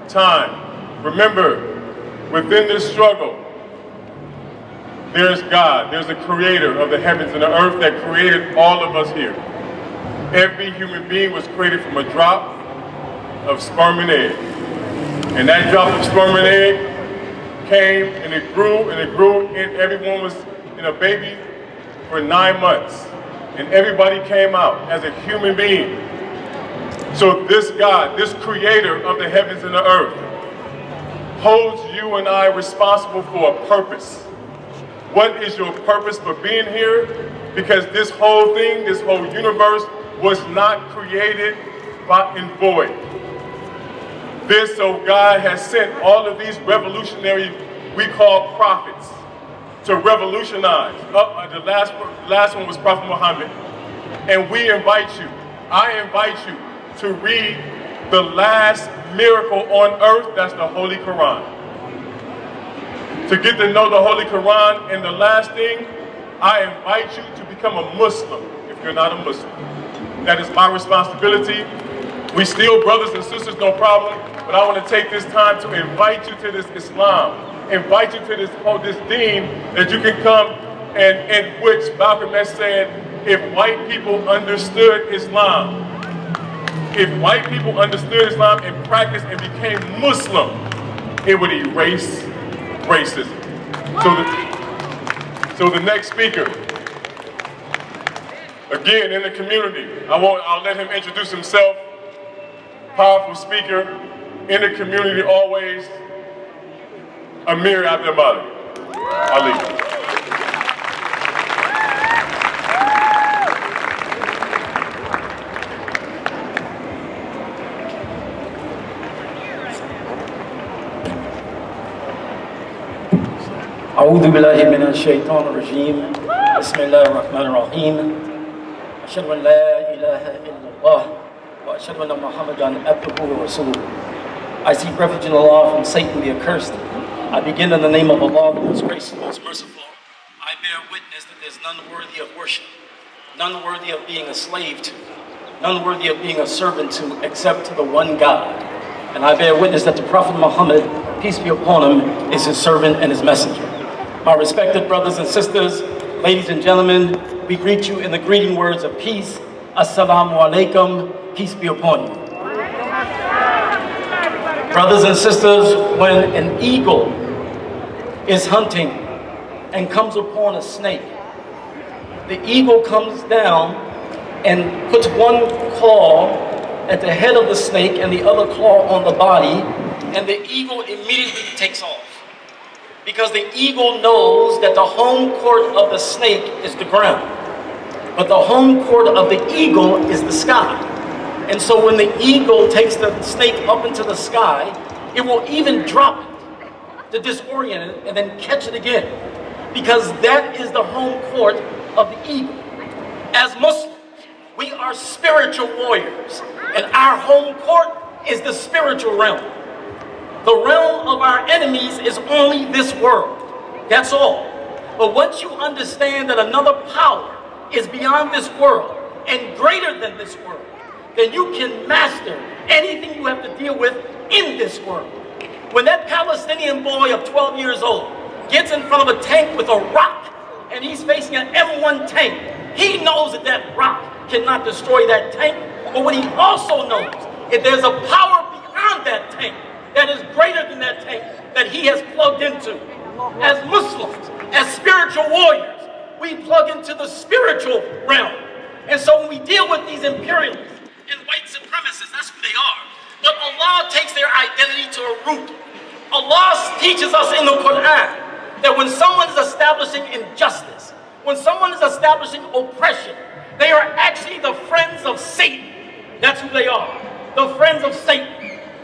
time. Remember, within this struggle, there's God, there's the creator of the heavens and the earth that created all of us here. Every human being was created from a drop of sperm and egg. And that drop of sperm and egg came and it grew and it grew, and everyone was in a baby for 9 months. And everybody came out as a human being. So this God, this creator of the heavens and the earth, holds you and I responsible for a purpose. What is your purpose for being here? Because this whole thing, this whole universe was not created in void. So God has sent all of these revolutionary, we call prophets, to revolutionize. The last one was Prophet Muhammad. And we invite you, I invite you to read the last miracle on earth, that's the Holy Quran. To get to know the Holy Quran. And the last thing, I invite you to become a Muslim. If you're not a Muslim. That is my responsibility. We still brothers and sisters, no problem, but I want to take this time to invite you to this Islam, invite you to this deen that you can come and in which Malcolm X said, if white people understood Islam, if white people understood Islam and practiced and became Muslim, it would erase racism. So the next speaker, again in the community, I'll let him introduce himself. Powerful speaker, in the community always, Amir Abdelmalik Ali. أعوذ بالله من الشيطان الرجيم بسم الله الرحمن الرحيم أشهد أن لا إله إلا الله وأشهد أن محمدا عبده ورسوله. I seek refuge in Allah from Satan the accursed. I begin in the name of Allah, the most gracious, most merciful. I bear witness that there is none worthy of worship, none worthy of being a slave to, none worthy of being a servant to, except to the one God. And I bear witness that the Prophet Muhammad, peace be upon him, is his servant and his messenger. My respected brothers and sisters, ladies and gentlemen, we greet you in the greeting words of peace. Assalamu alaikum, peace be upon you. Brothers and sisters, when an eagle is hunting and comes upon a snake, the eagle comes down and puts one claw at the head of the snake and the other claw on the body, and the eagle immediately takes off. Because the eagle knows that the home court of the snake is the ground, but the home court of the eagle is the sky. And so when the eagle takes the snake up into the sky, it will even drop it to disorient it and then catch it again, because that is the home court of the eagle. As Muslims, we are spiritual warriors, and our home court is the spiritual realm. The realm of our enemies is only this world. That's all. But once you understand that another power is beyond this world and greater than this world, then you can master anything you have to deal with in this world. When that Palestinian boy of 12 years old gets in front of a tank with a rock and he's facing an M1 tank, he knows that that rock cannot destroy that tank. But what he also knows is there's a power beyond that tank that is greater than that tank that he has plugged into. As Muslims, as spiritual warriors, we plug into the spiritual realm. And so when we deal with these imperialists and white supremacists, that's who they are. But Allah takes their identity to a root. Allah teaches us in the Quran that when someone is establishing injustice, when someone is establishing oppression, they are actually the friends of Satan. That's who they are, the friends of Satan.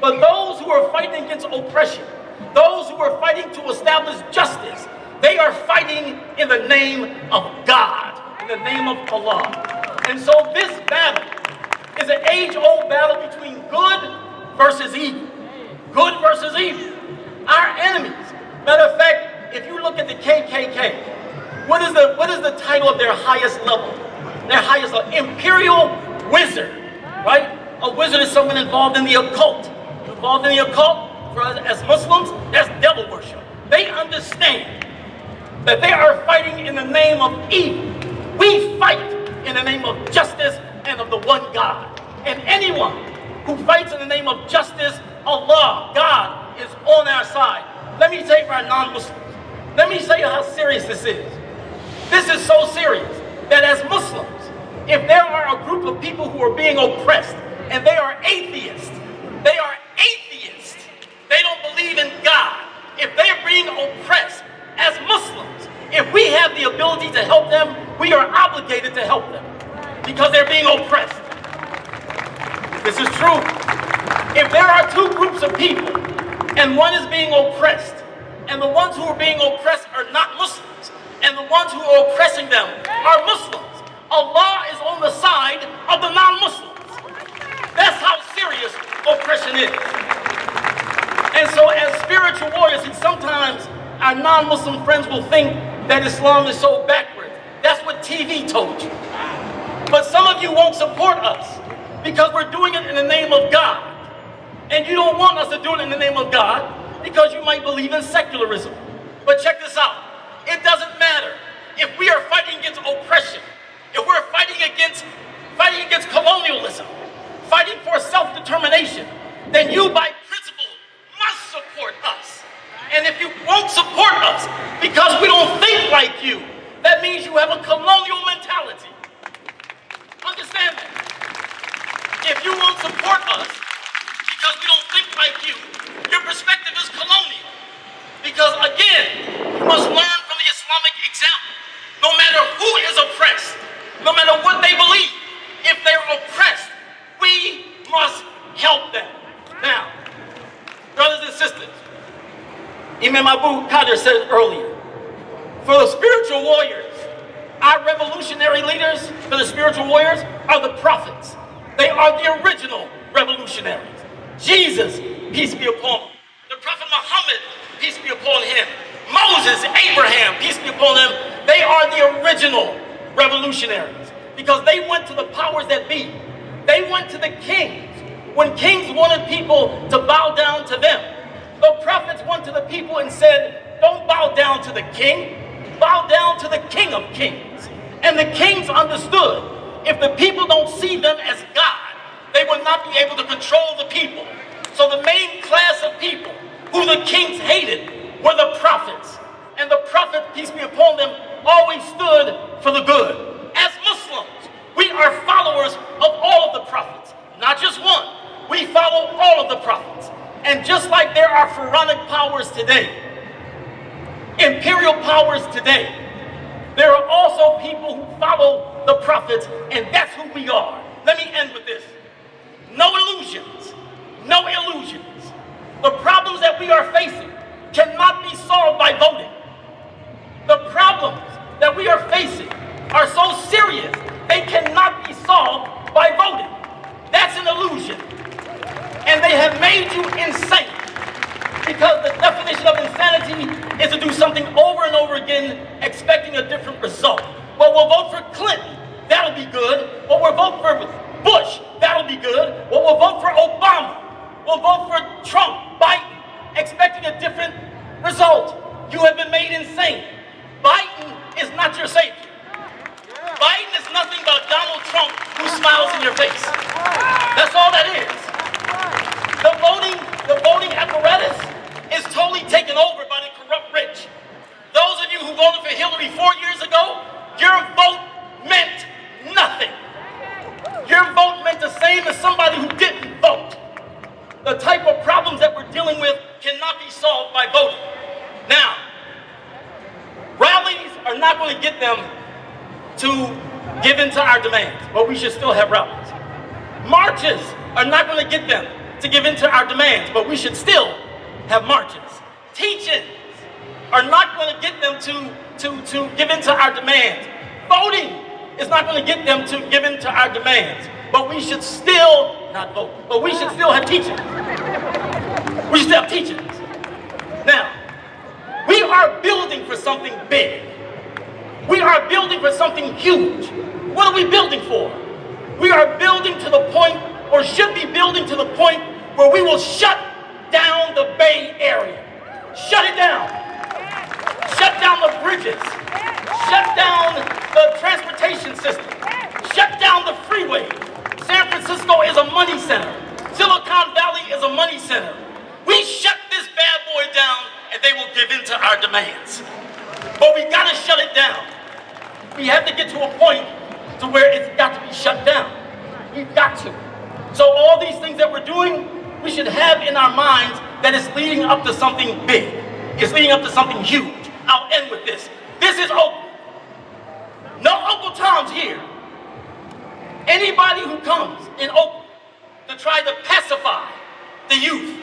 But those who are fighting against oppression, those who are fighting to establish justice, they are fighting in the name of God, in the name of Allah. And so this battle is an age-old battle between good versus evil. Good versus evil. Our enemies. Matter of fact, if you look at the KKK, what is the title of their highest level? Their highest level, Imperial Wizard, right? A wizard is someone involved in the occult. Involved in the occult, for us as Muslims, that's devil worship. They understand that they are fighting in the name of evil. We fight in the name of justice and of the one God. And anyone who fights in the name of justice, Allah, God, is on our side. Let me tell you for our non-Muslims, let me tell you how serious this is. This is so serious that as Muslims, if there are a group of people who are being oppressed and they are atheists, they are atheists. They don't believe in God. If they're being oppressed as Muslims, if we have the ability to help them, we are obligated to help them because they're being oppressed. This is true. If there are two groups of people and one is being oppressed, and the ones who are being oppressed are not Muslims, and the ones who are oppressing them are Muslims, Allah is on the side of the non-Muslims. That's how serious oppression is. And so as spiritual warriors, and sometimes our non-Muslim friends will think that Islam is so backward. That's what TV told you. But some of you won't support us because we're doing it in the name of God. And you don't want us to do it in the name of God because you might believe in secularism. But check this out. It doesn't matter if we are fighting against oppression, if we're fighting against colonialism, fighting for self-determination, then you by principle must support us. And if you won't support us because we don't think like you, that means you have a colonial mentality. Understand that. If you won't support us because we don't think like you, your perspective is colonial. Because again, you must learn from the Islamic example. No matter who is oppressed, no matter what they believe, if they're oppressed, we must help them. Now, brothers and sisters, Imam Abu Qadir said earlier, for the spiritual warriors, our revolutionary leaders, for the spiritual warriors, are the prophets. They are the original revolutionaries. Jesus, peace be upon him. The Prophet Muhammad, peace be upon him. Moses, Abraham, peace be upon them. They are the original revolutionaries because they went to the powers that be. They went to the kings. When kings wanted people to bow down to them, the prophets went to the people and said, don't bow down to the king, bow down to the King of Kings. And the kings understood if the people don't see them as God, they will not be able to control the people. So the main class of people who the kings hated were the prophets. And the prophet, peace be upon them, always stood for the good. As Muslims, we are followers of all of the prophets, not just one. We follow all of the prophets. And just like there are pharaonic powers today, imperial powers today, there are also people who follow the prophets, and that's who we are. Let me end with this. No illusions. No illusions. The problems that we are facing cannot be solved by voting. The problems that we are facing are so serious, they cannot be solved by voting. That's an illusion. And they have made you insane. Because the definition of insanity is to do something over and over again, expecting a different result. Well, we'll vote for Clinton. That'll be good. Well, we'll vote for Bush. That'll be good. Well, we'll vote for Obama. We'll vote for Trump, Biden, expecting a different result. You have been made insane. Biden is not your savior. Biden is nothing but Donald Trump who smiles in your face. That's all that is. The voting apparatus is totally taken over by the corrupt rich. Those of you who voted for Hillary 4 years ago, your vote meant nothing. Your vote meant the same as somebody who didn't vote. The type of problems that we're dealing with cannot be solved by voting. Now, rallies are not going to get them to give in to our demands, but we should still have rallies. Marches are not going to get them to give in to our demands, but we should still have marches. Teachings are not going to get them to give in to our demands. Voting is not going to get them to give in to our demands, but we should still not vote, but we should still have teachings. We should still have teachings. Now, we are building for something big. We are building for something huge. What are we building for? We are building to the point, or should be building to the point, where we will shut down the Bay Area. Shut it down. Shut down the bridges. Shut down the transportation system. Shut down the freeway. San Francisco is a money center. Silicon Valley is a money center. We shut this bad boy down and they will give in to our demands. But we gotta shut it down. We have to get to a point to where it's got to be shut down. We've got to. So all these things that we're doing, we should have in our minds that it's leading up to something big. It's leading up to something huge. I'll end with this. This is Oakland. No Uncle Tom's here. Anybody who comes in Oakland to try to pacify the youth,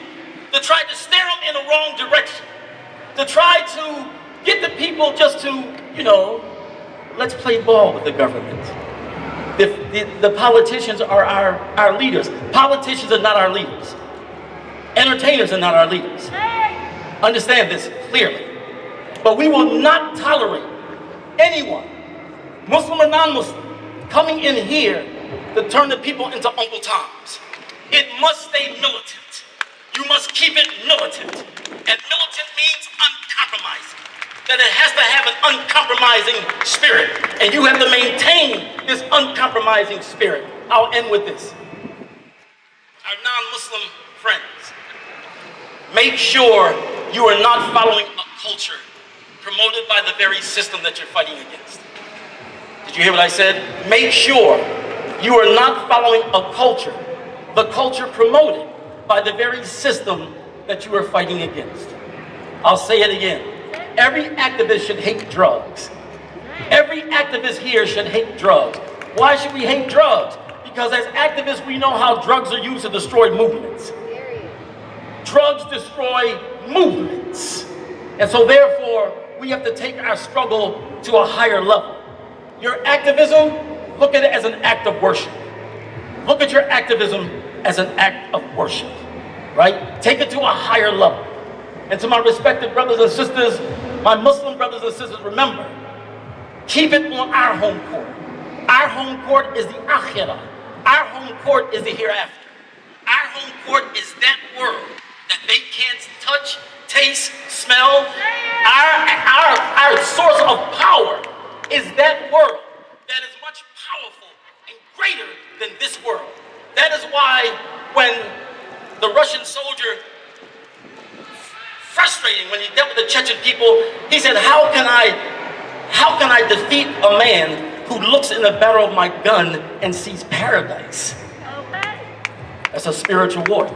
to try to steer them in the wrong direction, to try to get the people just to, let's play ball with the government. The politicians are our leaders. Politicians are not our leaders. Entertainers are not our leaders. Understand this clearly. But we will not tolerate anyone, Muslim or non-Muslim, coming in here to turn the people into Uncle Toms. It must stay militant. You must keep it militant. And militant means uncompromising. That it has to have an uncompromising spirit. And you have to maintain this uncompromising spirit. I'll end with this. Our non-Muslim friends, make sure you are not following a culture promoted by the very system that you're fighting against. Did you hear what I said? Make sure you are not following a culture, the culture promoted by the very system that you are fighting against. I'll say it again. Every activist should hate drugs. Every activist here should hate drugs. Why should we hate drugs? Because as activists, we know how drugs are used to destroy movements. Drugs destroy movements. And so therefore, we have to take our struggle to a higher level. Your activism, look at it as an act of worship. Look at your activism as an act of worship, right? Take it to a higher level. And to my respected brothers and sisters, my Muslim brothers and sisters, remember, keep it on our home court. Our home court is the akhirah. Our home court is the hereafter. Our home court is that world that they can't touch, taste, smell. Our source of power is that world that is much powerful and greater than this world. That is why when the Russian soldier, frustrating when he dealt with the Chechen people, he said, how can I defeat a man who looks in the barrel of my gun and sees paradise? That's a spiritual warrior.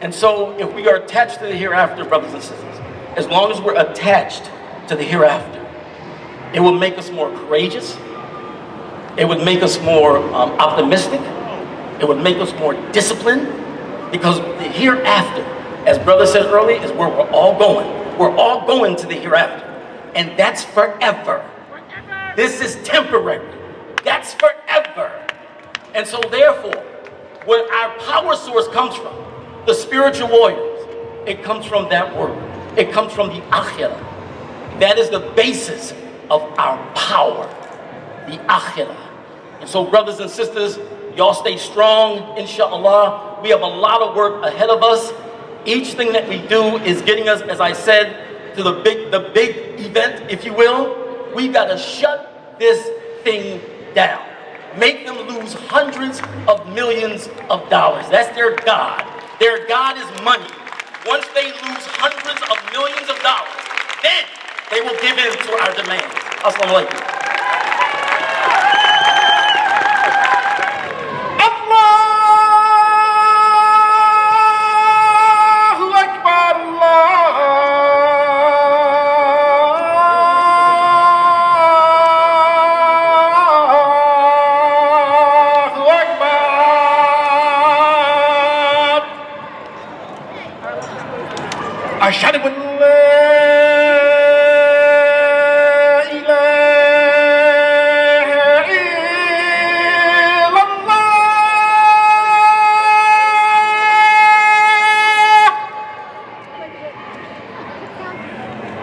And so if we are attached to the hereafter, brothers and sisters, as long as we're attached to the hereafter, it will make us more courageous. It would make us more optimistic. It would make us more disciplined, because the hereafter, as brother said earlier, is where we're all going. We're all going to the hereafter. And that's forever. This is temporary. That's forever. And so therefore, where our power source comes from, the spiritual warriors, it comes from that word. It comes from the akhirah. That is the basis of our power, the akhirah. And so brothers and sisters, y'all stay strong, inshallah. We have a lot of work ahead of us. Each thing that we do is getting us, as I said, to the big event, if you will. We gotta shut this thing down. Make them lose hundreds of millions of dollars. That's their God. Their God is money. Once they lose hundreds of millions of dollars, then they will give in to our demands. Assalamu alaikum. أشهد أن لا إله إلا الله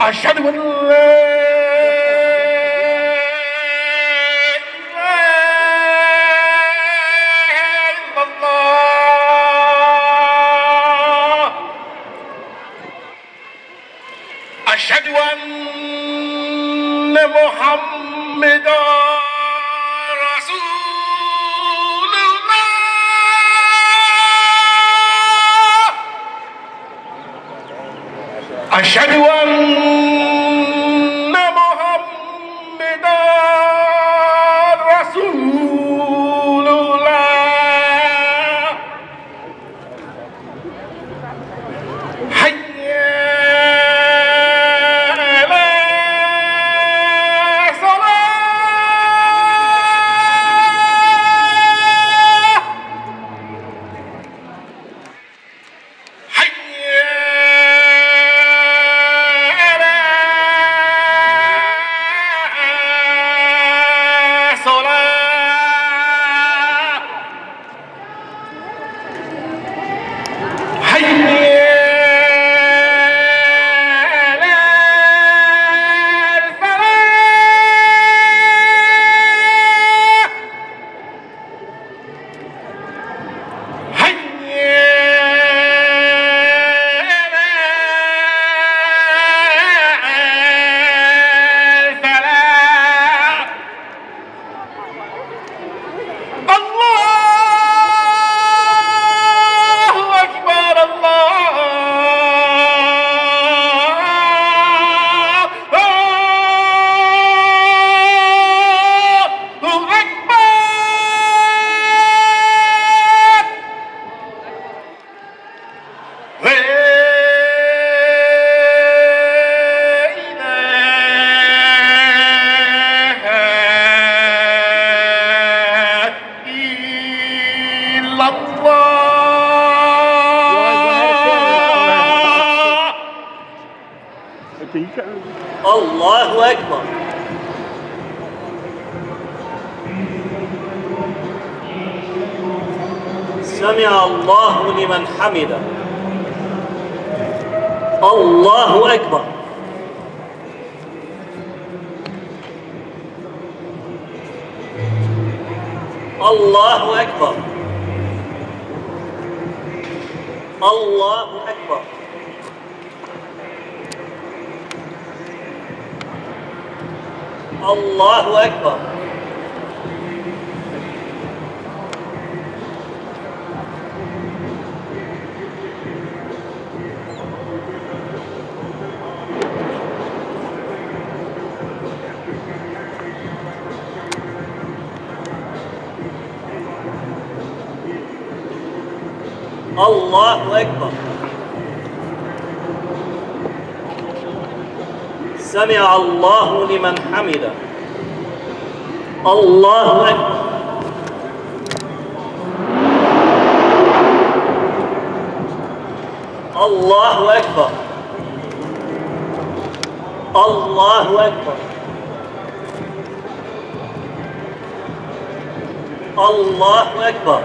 أشهد أن لا أشهد أن محمدا رسول الله أشهد أن محمدا رسول الله حي أكبر. سمع الله لمن حمده. الله أكبر. الله أكبر. الله أكبر. الله أكبر. الله أكبر. سمع الله لمن حمده. الله أكبر. الله أكبر. الله أكبر. الله أكبر.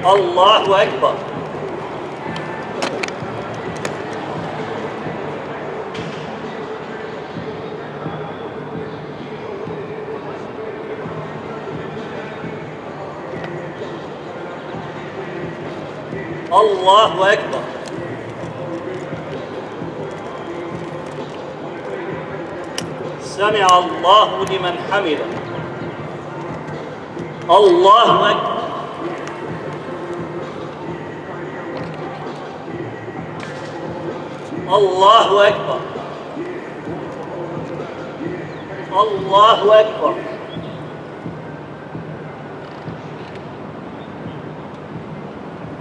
الله أكبر. الله أكبر. سمع الله لمن حمده. الله أكبر. الله أكبر. الله أكبر.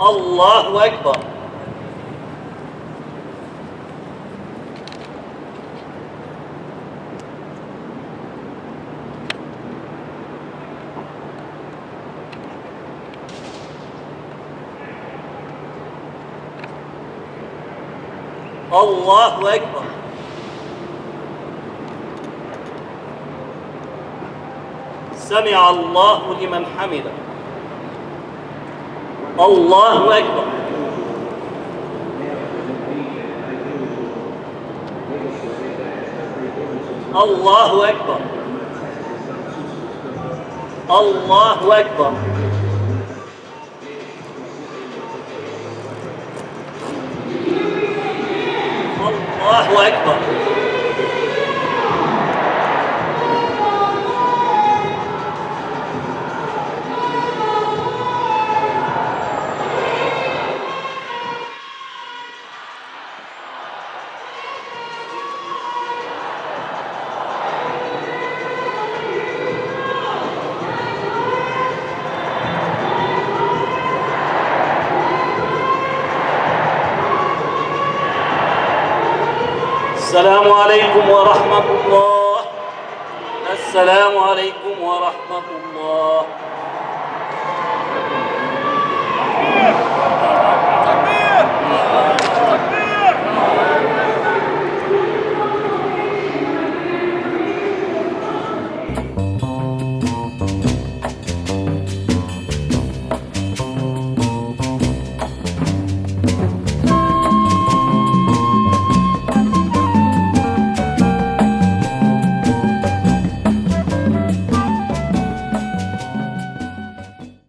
الله أكبر. الله أكبر. سمع الله لمن حمده. الله أكبر. الله أكبر. الله أكبر. الله أكبر. السلام عليكم ورحمة الله. السلام عليكم ورحمة الله.